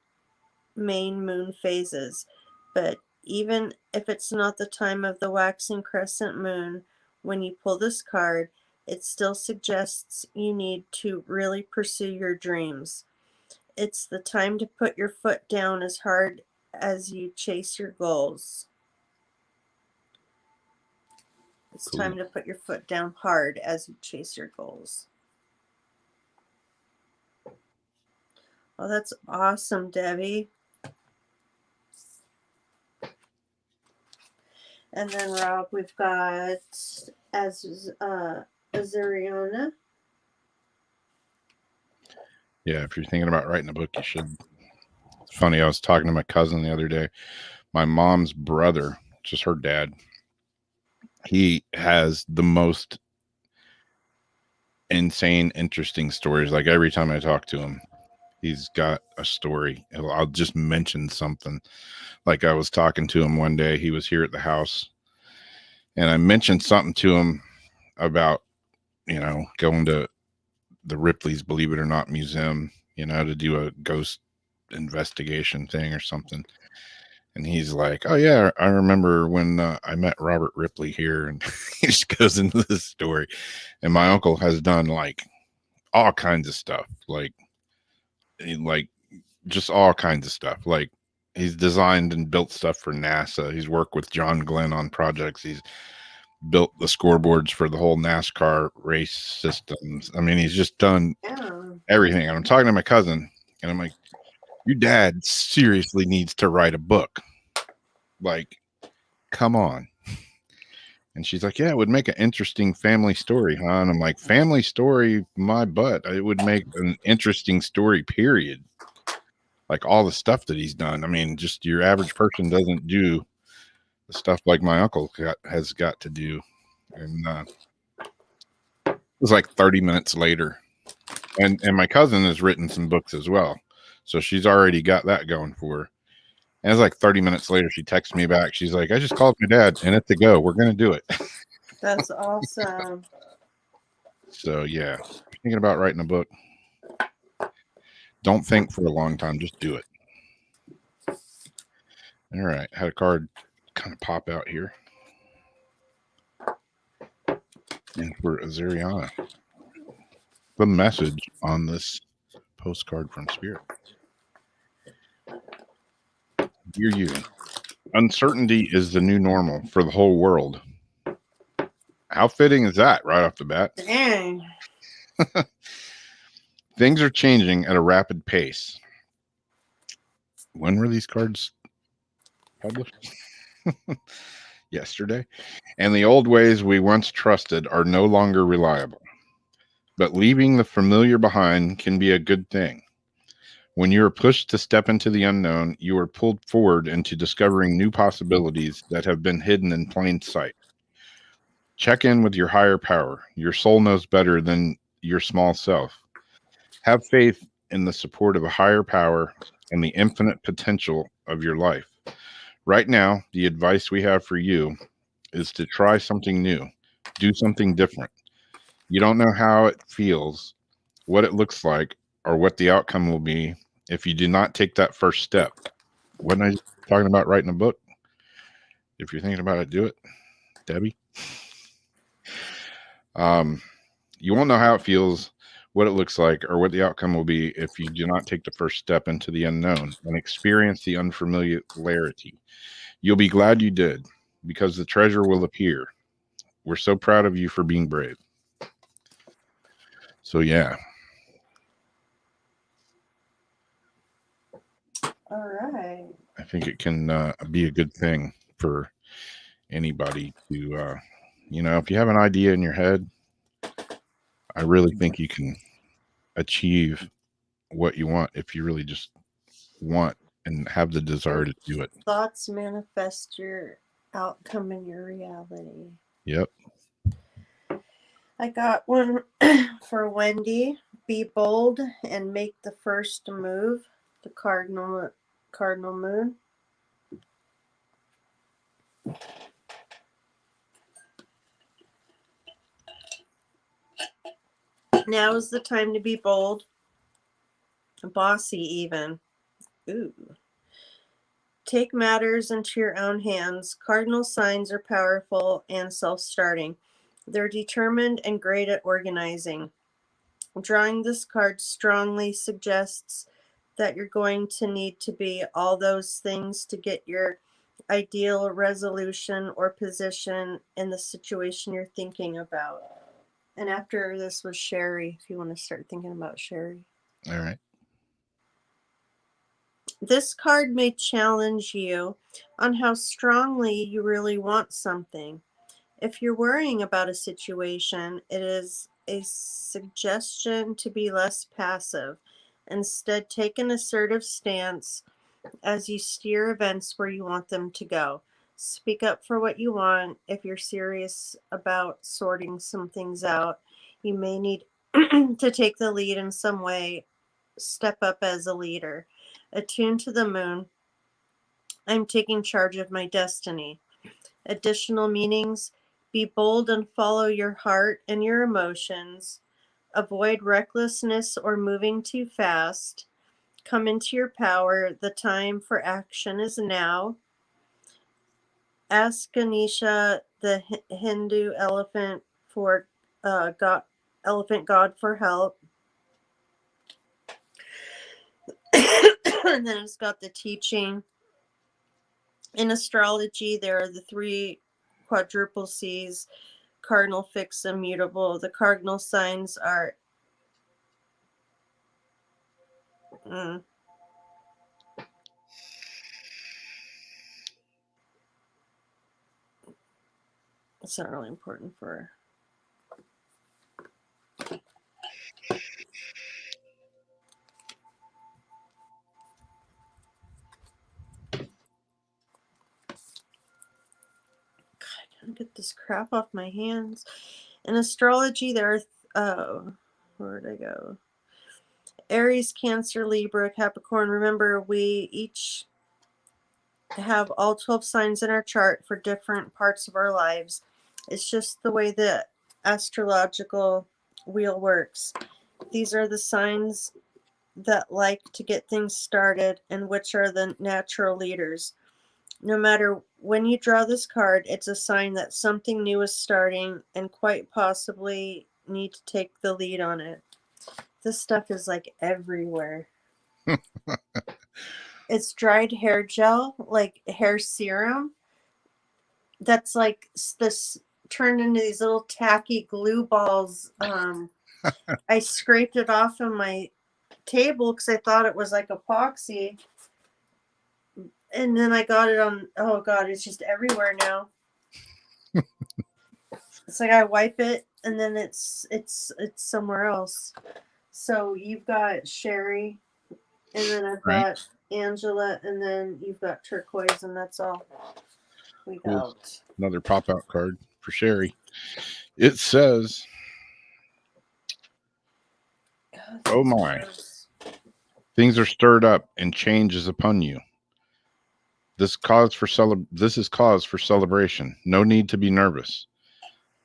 main moon phases. But even if it's not the time of the waxing crescent moon when you pull this card, it still suggests you need to really pursue your dreams. It's the time to put your foot down as hard as you chase your goals. It's Cool. time to put your foot down hard as you chase your goals. Oh, that's awesome, Debbie. And then, Rob, we've got Azariana. Yeah, if you're thinking about writing a book, you should. It's funny, I was talking to my cousin the other day. My mom's brother, just her dad, he has the most insane, interesting stories. Like every time I talk to him, he's got a story. I'll just mention something. Like I was talking to him one day, he was here at the house, and I mentioned something to him about, going to the Ripley's Believe It or Not museum, to do a ghost investigation thing or something. And he's like, oh yeah, I remember when I met Robert Ripley here. And he just goes into this story. And my uncle has done like all kinds of stuff, like just all kinds of stuff. Like he's designed and built stuff for NASA. He's worked with John Glenn on projects. He's built the scoreboards for the whole NASCAR race systems. I mean, he's just done Yeah. everything. And I'm talking to my cousin, and I'm like, your dad seriously needs to write a book. Like, come on. And she's like, yeah, it would make an interesting family story, huh? And I'm like, family story, my butt. It would make an interesting story, period. Like all the stuff that he's done. I mean, just your average person doesn't do the stuff like my uncle has got to do. And it was like 30 minutes later. And my cousin has written some books as well. So she's already got that going for her. And it's like 30 minutes later, she texts me back. She's like, I just called my dad and it's a go. We're going to do it. That's awesome. So, yeah, if you're thinking about writing a book, don't think for a long time. Just do it. All right. Had a card kind of pop out here. And for Azariana, the message on this postcard from Spirit. Dear you, uncertainty is the new normal for the whole world. How fitting is that right off the bat? Dang. Things are changing at a rapid pace. When were these cards published? Yesterday. And the old ways we once trusted are no longer reliable. But leaving the familiar behind can be a good thing. When you are pushed to step into the unknown, you are pulled forward into discovering new possibilities that have been hidden in plain sight. Check in with your higher power. Your soul knows better than your small self. Have faith in the support of a higher power and the infinite potential of your life. Right now, the advice we have for you is to try something new, do something different. You don't know how it feels, what it looks like, or what the outcome will be if you do not take that first step. Wasn't I talking about writing a book? If you're thinking about it, do it, Debbie. You won't know how it feels, what it looks like, or what the outcome will be if you do not take the first step into the unknown and experience the unfamiliarity. You'll be glad you did, because the treasure will appear. We're so proud of you for being brave. So, yeah. All right. I think it can be a good thing for anybody to, if you have an idea in your head, I really think you can achieve what you want if you really just want and have the desire to do it. Thoughts manifest your outcome in your reality. Yep. I got one for Wendy. Be bold and make the first move. The cardinal moon. Now is the time to be bold. Bossy even. Ooh. Take matters into your own hands. Cardinal signs are powerful and self-starting. They're determined and great at organizing. Drawing this card strongly suggests that you're going to need to be all those things to get your ideal resolution or position in the situation you're thinking about. And after this was Sherry, if you want to start thinking about Sherry. All right. This card may challenge you on how strongly you really want something. If you're worrying about a situation, it is a suggestion to be less passive. Instead, take an assertive stance as you steer events where you want them to go. Speak up for what you want. If you're serious about sorting some things out, you may need to take the lead in some way. Step up as a leader. Attune to the moon. I'm taking charge of my destiny. Additional meanings: be bold and follow your heart and your emotions. Avoid recklessness or moving too fast. Come into your power. The time for action is now. Ask Ganesha, the Hindu elephant god for help. And then it's got the teaching. In astrology, there are the 3 quadruple C's: cardinal, fixed, immutable. The cardinal signs are it's not really important for get this crap off my hands. In astrology, there are where'd I go? Aries, Cancer, Libra, Capricorn. Remember, we each have all 12 signs in our chart for different parts of our lives. It's just the way the astrological wheel works. These are the signs that like to get things started and which are the natural leaders. No matter when you draw this card, it's a sign that something new is starting and quite possibly need to take the lead on it. This stuff is like everywhere. It's dried hair gel, like hair serum. That's like this turned into these little tacky glue balls. I scraped it off of my table because I thought it was like epoxy. And then I got it on, oh God, it's just everywhere now. It's like I wipe it and then it's somewhere else. So you've got Sherry, and then I've got Angela, and then you've got Turquoise, and that's all we got. Another pop-out card for Sherry. It says, oh my, things are stirred up and change is upon you. This is cause for celebration. No need to be nervous.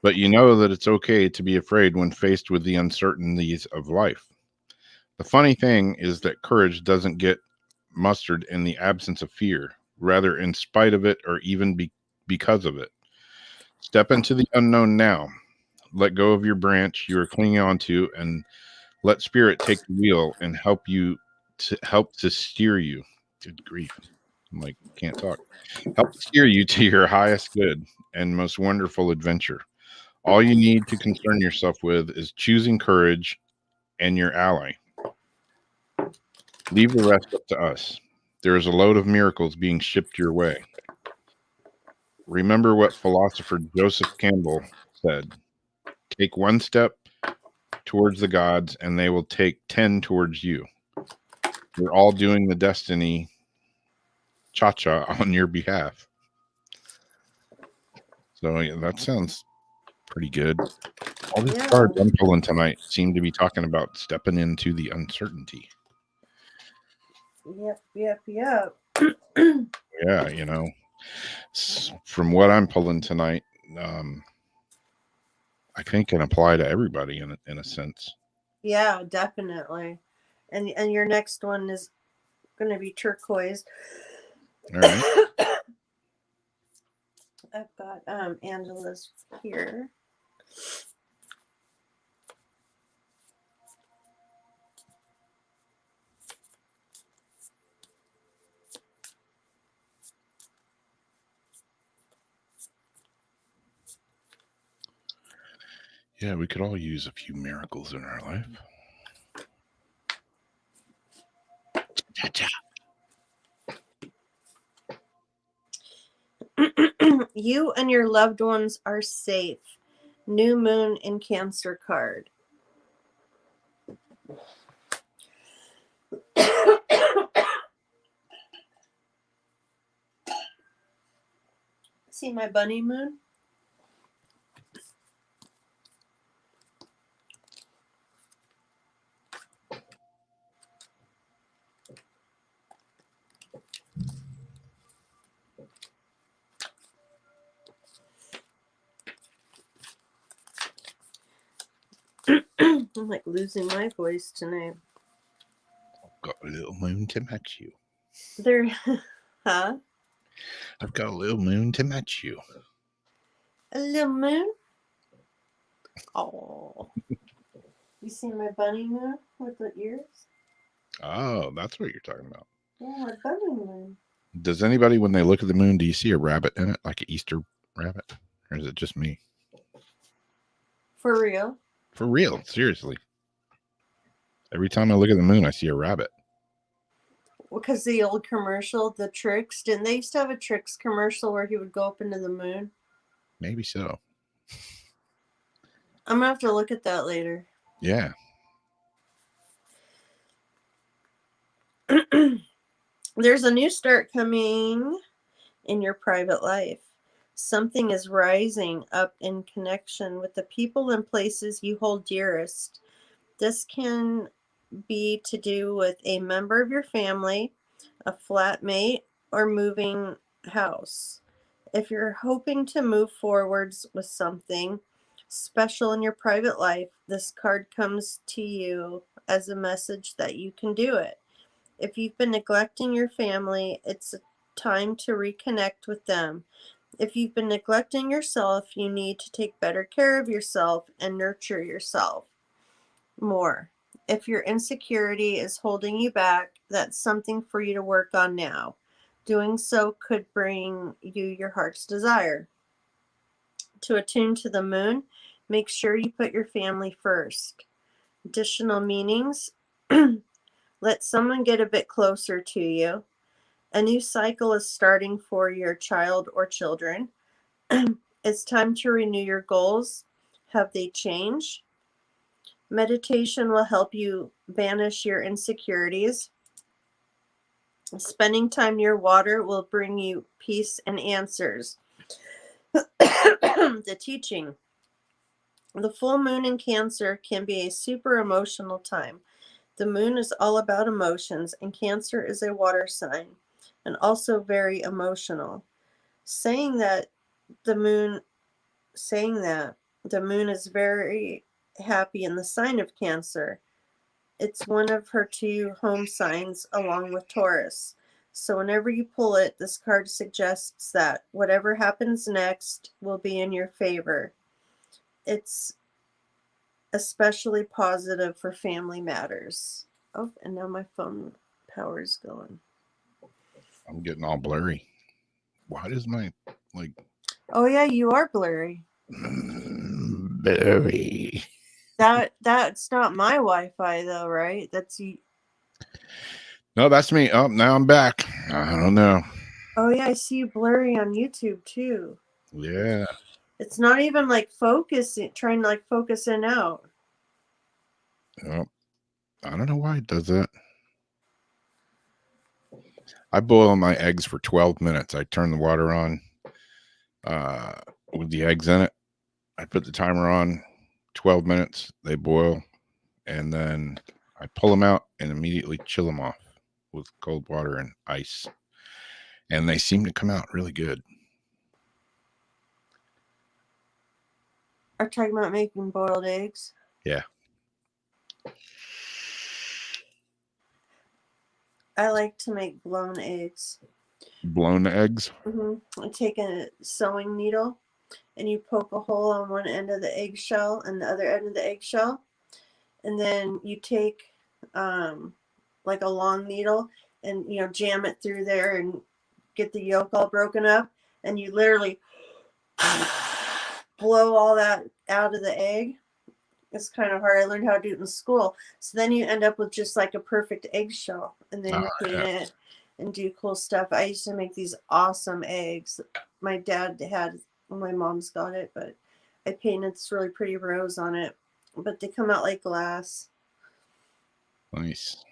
But you know that it's okay to be afraid when faced with the uncertainties of life. The funny thing is that courage doesn't get mustered in the absence of fear, rather in spite of it or even because of it. Step into the unknown now. Let go of your branch you are clinging onto and let spirit take the wheel and help to steer you. Good grief. I'm like, can't talk. Help steer you to your highest good and most wonderful adventure. All you need to concern yourself with is choosing courage and your ally. Leave the rest up to us. There is a load of miracles being shipped your way. Remember what philosopher Joseph Campbell said. Take one step towards the gods and they will take 10 towards you. We're all doing the destiny cha-cha on your behalf. So yeah, that sounds pretty good. All these cards I'm pulling tonight seem to be talking about stepping into the uncertainty. Yep. Yeah, you know, from what I'm pulling tonight, I think can apply to everybody in a sense. Yeah, definitely. And your next one is going to be Turquoise. All right. I've got Angela's here. Yeah, we could all use a few miracles in our life. You and your loved ones are safe. New Moon in Cancer card. See my bunny moon? I'm like losing my voice tonight. Got a little moon to match you. There, huh? I've got a little moon to match you. A little moon? Oh. You see my bunny moon with the ears? Oh, that's what you're talking about. Yeah, a bunny moon. Does anybody, when they look at the moon, do you see a rabbit in it, like an Easter rabbit? Or is it just me? For real? For real, seriously. Every time I look at the moon, I see a rabbit. Because the old commercial, the Tricks, didn't they used to have a Tricks commercial where he would go up into the moon? Maybe so. I'm gonna have to look at that later. Yeah. There's a new start coming in your private life. Something is rising up in connection with the people and places you hold dearest. This can be to do with a member of your family, a flatmate, or moving house. If you're hoping to move forwards with something special in your private life, this card comes to you as a message that you can do it. If you've been neglecting your family, it's time to reconnect with them. If you've been neglecting yourself, you need to take better care of yourself and nurture yourself more. If your insecurity is holding you back, that's something for you to work on now. Doing so could bring you your heart's desire. To attune to the moon, make sure you put your family first. Additional meanings: let someone get a bit closer to you. A new cycle is starting for your child or children. It's time to renew your goals. Have they changed? Meditation will help you banish your insecurities. Spending time near water will bring you peace and answers. The teaching. The full moon in Cancer can be a super emotional time. The moon is all about emotions, and Cancer is a water sign and also very emotional. Saying that the moon is very happy in the sign of Cancer. It's one of her 2 home signs along with Taurus. So whenever you pull it, this card suggests that whatever happens next will be in your favor. It's especially positive for family matters. Oh, and now my phone power is going. I'm getting all blurry. Why does my, like... Oh, yeah, you are blurry. Blurry. That's not my Wi-Fi, though, right? That's you. No, that's me. Oh, now I'm back. I don't know. Oh, yeah, I see you blurry on YouTube, too. Yeah. It's not even like trying to like focus in out. Oh, I don't know why it does that. I boil my eggs for 12 minutes. I turn the water on with the eggs in it. I put the timer on, 12 minutes. They boil, and then I pull them out and immediately chill them off with cold water and ice. And they seem to come out really good. Are talking about making boiled eggs? Yeah. I like to make blown eggs. Blown eggs? I take a sewing needle and you poke a hole on one end of the eggshell and the other end of the eggshell. And then you take like a long needle and, jam it through there and get the yolk all broken up. And you literally blow all that out of the egg. It's kind of hard. I learned how to do it in school. So then you end up with just like a perfect eggshell. And then you paint it and do cool stuff. I used to make these awesome eggs. My dad had, my mom's got it, but I painted this really pretty rose on it. But they come out like glass. Nice.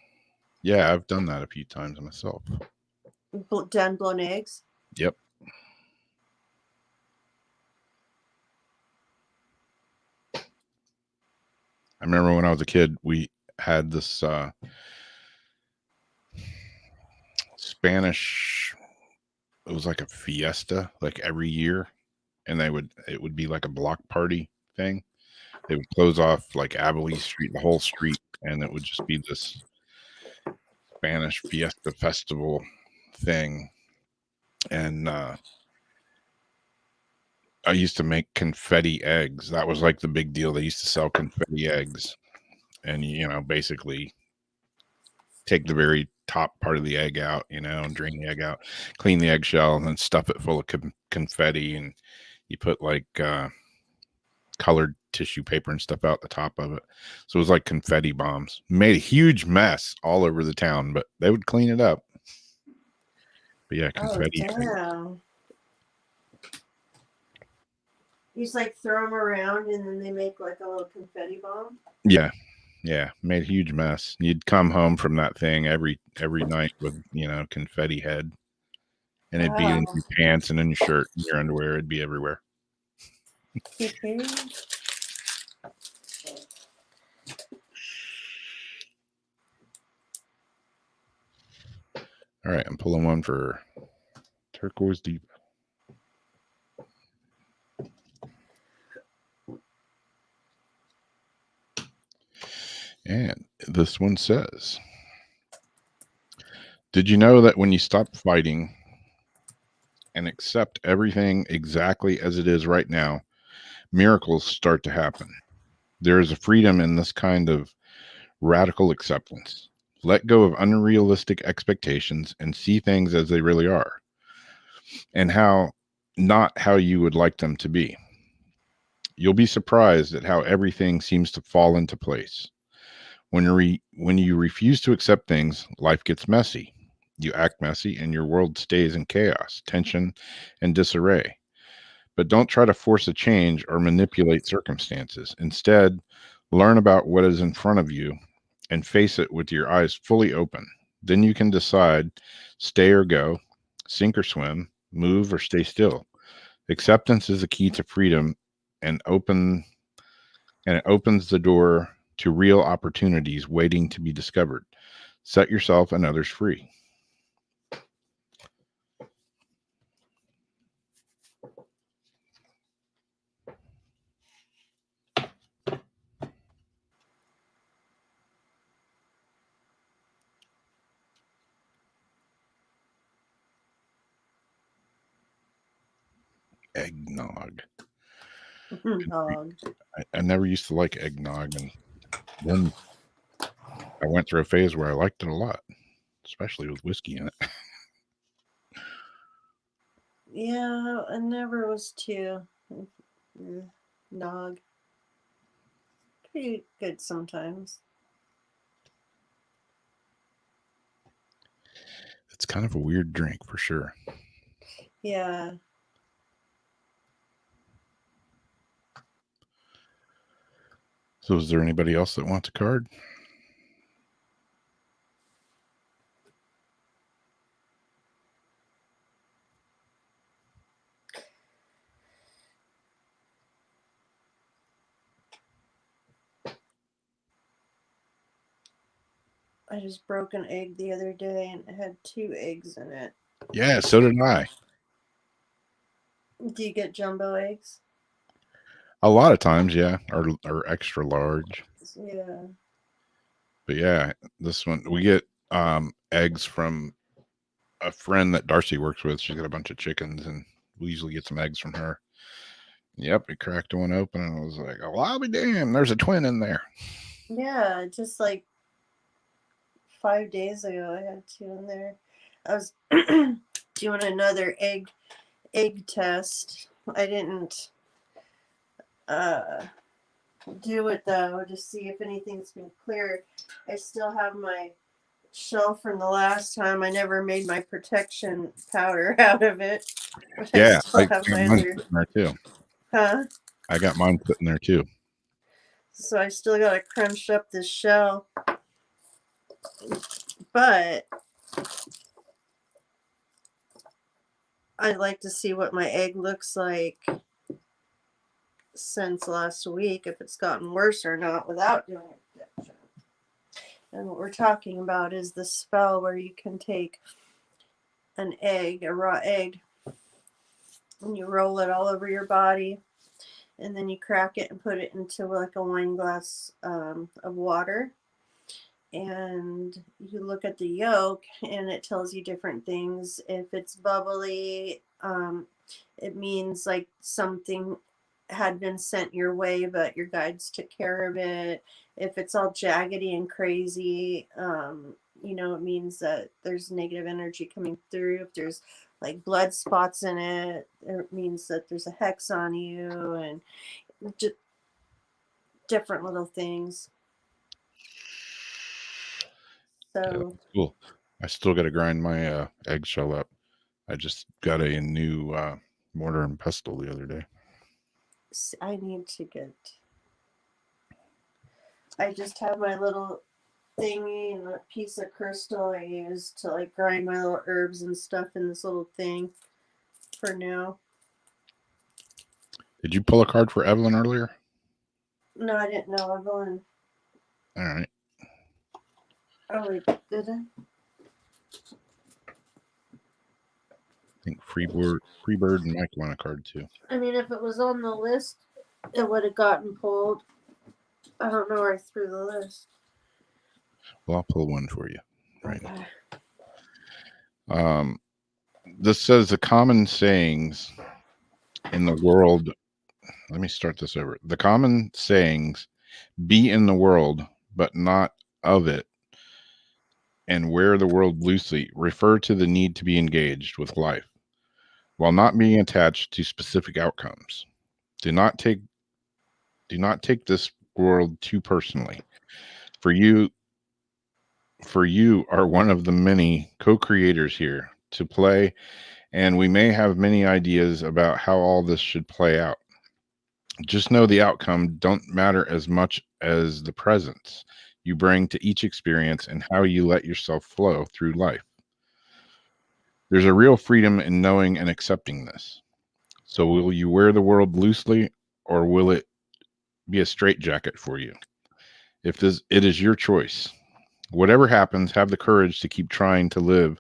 Yeah, I've done that a few times myself. Done blown eggs? Yep. I remember when I was a kid, we had this Spanish, it was like a fiesta, like every year. And it would be like a block party thing. They would close off like Abilene Street, the whole street, and it would just be this Spanish fiesta festival thing. And I used to make confetti eggs. That was like the big deal. They used to sell confetti eggs. And, basically take the very top part of the egg out, you know, and drain the egg out, clean the eggshell, and then stuff it full of confetti, and you put like colored tissue paper and stuff out the top of it. So it was like confetti bombs. Made a huge mess all over the town, but they would clean it up. But yeah, confetti. Oh, damn. You just like throw them around and then they make like a little confetti bomb? Yeah. Yeah. Made a huge mess. You'd come home from that thing every night with, you know, confetti head. And it'd be in your pants and in your shirt and your underwear. It'd be everywhere. All right, I'm pulling one for Turquoise Deep. And this one says, did you know that when you stop fighting and accept everything exactly as it is right now, miracles start to happen? There is a freedom in this kind of radical acceptance. Let go of unrealistic expectations and see things as they really are, and not how you would like them to be. You'll be surprised at how everything seems to fall into place. When you refuse to accept things, life gets messy. You act messy and your world stays in chaos, tension, and disarray. But don't try to force a change or manipulate circumstances. Instead, learn about what is in front of you and face it with your eyes fully open. Then you can decide, stay or go, sink or swim, move or stay still. Acceptance is the key to freedom and it opens the door to real opportunities waiting to be discovered. Set yourself and others free. Eggnog. Dog. I never used to like eggnog, and then I went through a phase where I liked it a lot, especially with whiskey in it. Yeah, I never was too nog. Pretty good sometimes. It's kind of a weird drink for sure. Yeah. So is there anybody else that wants a card? I just broke an egg the other day and it had 2 eggs in it. Yeah, so did I. Do you get jumbo eggs? A lot of times, yeah, or extra large. Yeah. But yeah, this one we get eggs from a friend that Darcy works with. She's got a bunch of chickens, and we usually get some eggs from her. Yep, we cracked one open, and I was like, "Oh, I'll be damned! There's a twin in there." Yeah, just like 5 days ago, I had 2 in there. I was doing another egg test. I didn't do it though to see if anything's been cleared. I still have my shell from the last time. I never made my protection powder out of it. But Yeah, I still I have got my mine other. sitting there too. Huh? I got mine sitting there too. So I still gotta crunch up this shell. But I'd like to see what my egg looks like since last week, if it's gotten worse or not without doing protection. And what we're talking about is the spell where you can take an egg, a raw egg, and you roll it all over your body, and then you crack it and put it into like a wine glass of water. And you look at the yolk, and it tells you different things. If it's bubbly, it means like something had been sent your way, but your guides took care of it. If it's all jaggedy and crazy, you know, it means that there's negative energy coming through. If there's like blood spots in it, it means that there's a hex on you, and just different little things. Yeah, So that's cool. I still got to grind my eggshell up. I just got a new mortar and pestle the other day. I need to get. I just have my little thingy and a piece of crystal I use to like grind my little herbs and stuff in this little thing for now. Did you pull a card for Evelyn earlier? No, I didn't know. I'm going. All right. Oh, wait, did I? I think Freebird and Mike want a card too. I mean, if it was on the list, it would have gotten pulled. I don't know where I threw the list. Well, I'll pull one for you. Right. Okay. This says the common sayings in the world. Let me start this over. The common sayings, be in the world, but not of it, and wear the world loosely, refer to the need to be engaged with life, while not being attached to specific outcomes. Do not take this world too personally. For you are one of the many co-creators here to play, and we may have many ideas about how all this should play out. Just know the outcome don't matter as much as the presence you bring to each experience and how you let yourself flow through life. There's a real freedom in knowing and accepting this. So will you wear the world loosely, or will it be a straitjacket for you? It is your choice. Whatever happens, have the courage to keep trying to live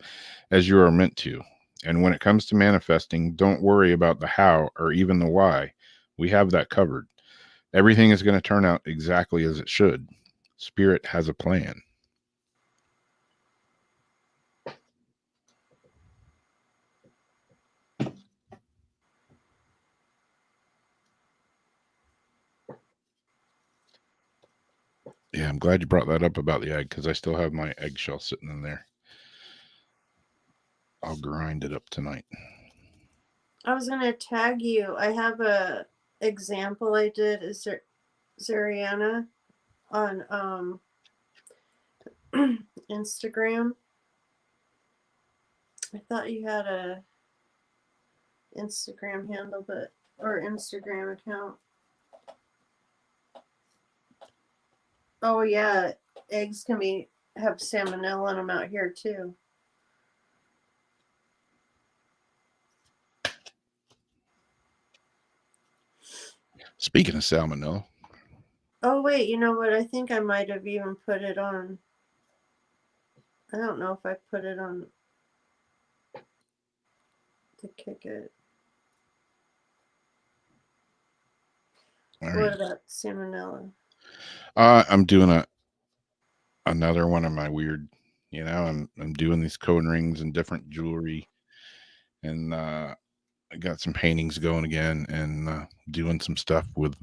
as you are meant to. And when it comes to manifesting, don't worry about the how or even the why. We have that covered. Everything is going to turn out exactly as it should. Spirit has a plan. Yeah, I'm glad you brought that up about the egg, because I still have my eggshell sitting in there. I'll grind it up tonight. I was gonna tag you. I have a example I did. Is there Zariana on Instagram? I thought you had a Instagram handle, or Instagram account. Oh yeah, eggs can have salmonella in them out here too. Speaking of salmonella. Oh wait, you know what? I think I might have even put it on. I don't know if I put it on to kick it. All What right. about salmonella? I'm doing another one of my weird, I'm doing these cone rings and different jewelry, and I got some paintings going again, and doing some stuff with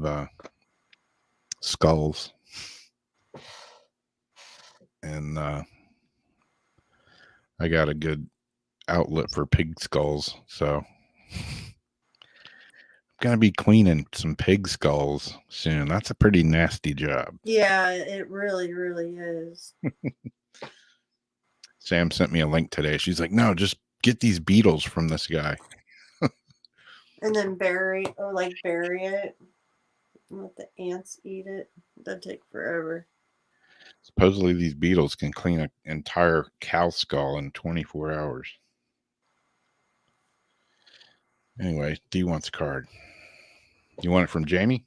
skulls, and I got a good outlet for pig skulls, so I'm gonna be cleaning some pig skulls soon. That's a pretty nasty job. Yeah, it really, really is. Sam sent me a link today. She's like, no, just get these beetles from this guy. And then bury it and let the ants eat it. That'd take forever. Supposedly these beetles can clean an entire cow skull in 24 hours. Anyway, D wants a card. You want it from Jamie?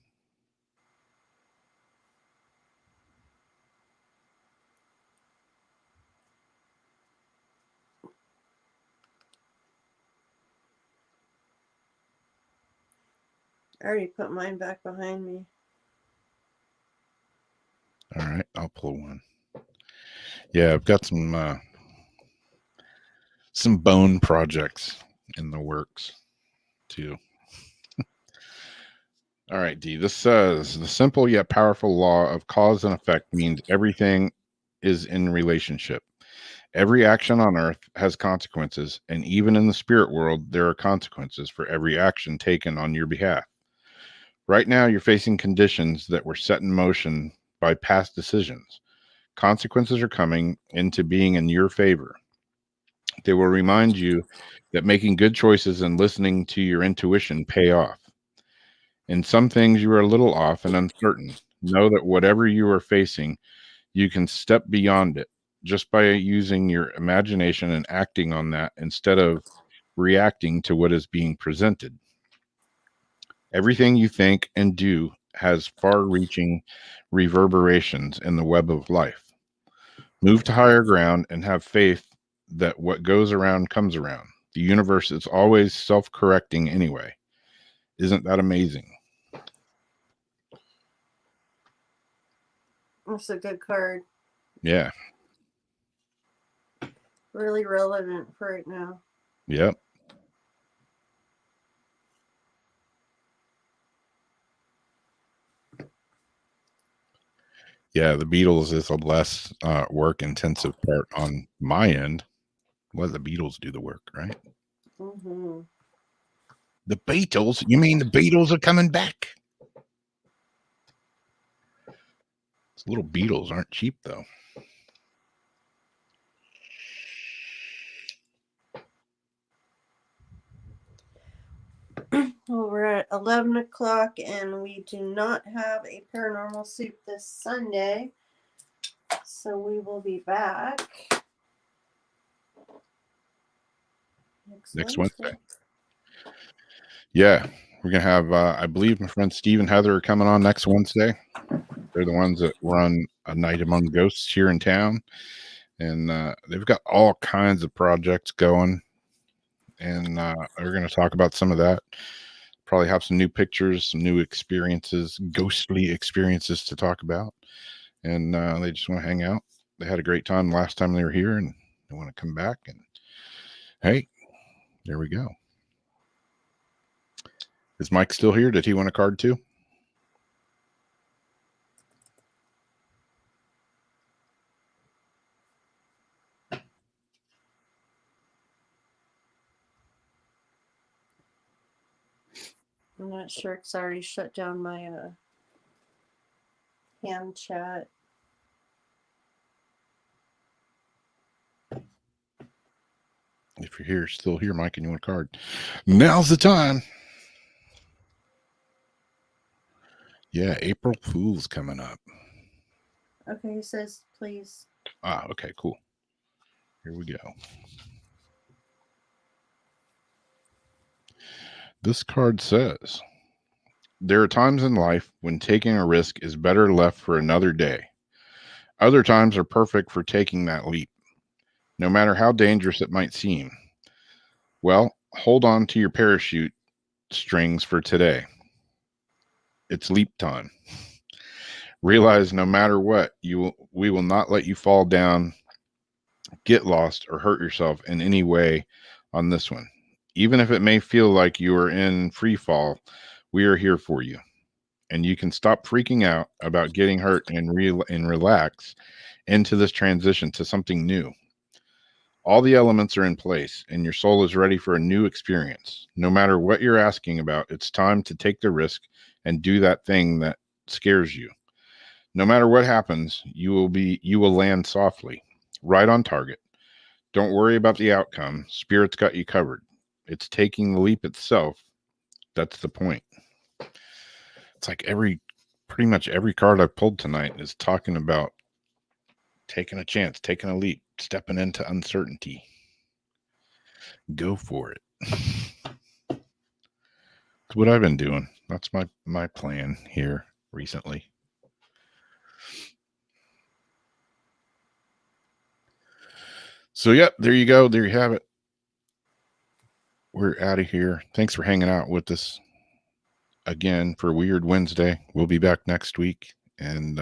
I already put mine back behind me. All right, I'll pull one. Yeah, I've got some bone projects in the works too. All right, D. This says the simple yet powerful law of cause and effect means everything is in relationship. Every action on earth has consequences, and even in the spirit world, there are consequences for every action taken on your behalf. Right now, you're facing conditions that were set in motion by past decisions. Consequences are coming into being in your favor. They will remind you that making good choices and listening to your intuition pay off. In some things, you are a little off and uncertain. Know that whatever you are facing, you can step beyond it just by using your imagination and acting on that instead of reacting to what is being presented. Everything you think and do has far reaching reverberations in the web of life. Move to higher ground and have faith that what goes around comes around. The universe is always self correcting anyway. Isn't that amazing? That's a good card. Yeah. Really relevant for right now. Yep. Yeah, the Beatles is a less work intensive part on my end. Let the Beatles do the work, right? Mm-hmm. The Beatles? You mean the Beatles are coming back? These little Beatles aren't cheap, though. Well, we're at 11 o'clock and we do not have a paranormal soup this Sunday. So we will be back Next Wednesday. Yeah, we're going to have, I believe my friend Steve and Heather are coming on next Wednesday. They're the ones that run A Night Among Ghosts here in town. And they've got all kinds of projects going. And we're going to talk about some of that. Probably have some new pictures, some new experiences, ghostly experiences to talk about. And they just want to hang out. They had a great time last time they were here, and they want to come back. And hey, there we go. Is Mike still here? Did he want a card too? I'm not sure because I already shut down my hand chat. If you're here, still here, Mike, and you want a card, now's the time. Yeah, April Fool's coming up. Okay, he says, please. Ah, okay, cool. Here we go. This card says, there are times in life when taking a risk is better left for another day. Other times are perfect for taking that leap, no matter how dangerous it might seem. Well, hold on to your parachute strings for today. It's leap time. Realize no matter what, we will not let you fall down, get lost, or hurt yourself in any way on this one. Even if it may feel like you are in free fall, we are here for you. And you can stop freaking out about getting hurt and relax into this transition to something new. All the elements are in place, and your soul is ready for a new experience. No matter what you're asking about, it's time to take the risk and do that thing that scares you. No matter what happens, you will land softly, right on target. Don't worry about the outcome. Spirit's got you covered. It's taking the leap itself. That's the point. It's like pretty much every card I've pulled tonight is talking about taking a chance, taking a leap, stepping into uncertainty. Go for it. That's what I've been doing. That's my plan here recently. So, yep, there you go. There you have it. We're out of here. Thanks for hanging out with us again for Weird Wednesday. We'll be back next week. And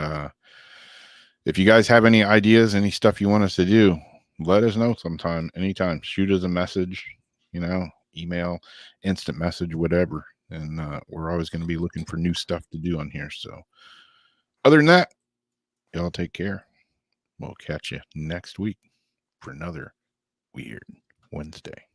if you guys have any ideas, any stuff you want us to do, let us know sometime, anytime. Shoot us a message, email, instant message, whatever. And we're always going to be looking for new stuff to do on here. So other than that, y'all take care. We'll catch you next week. for another Weird Wednesday.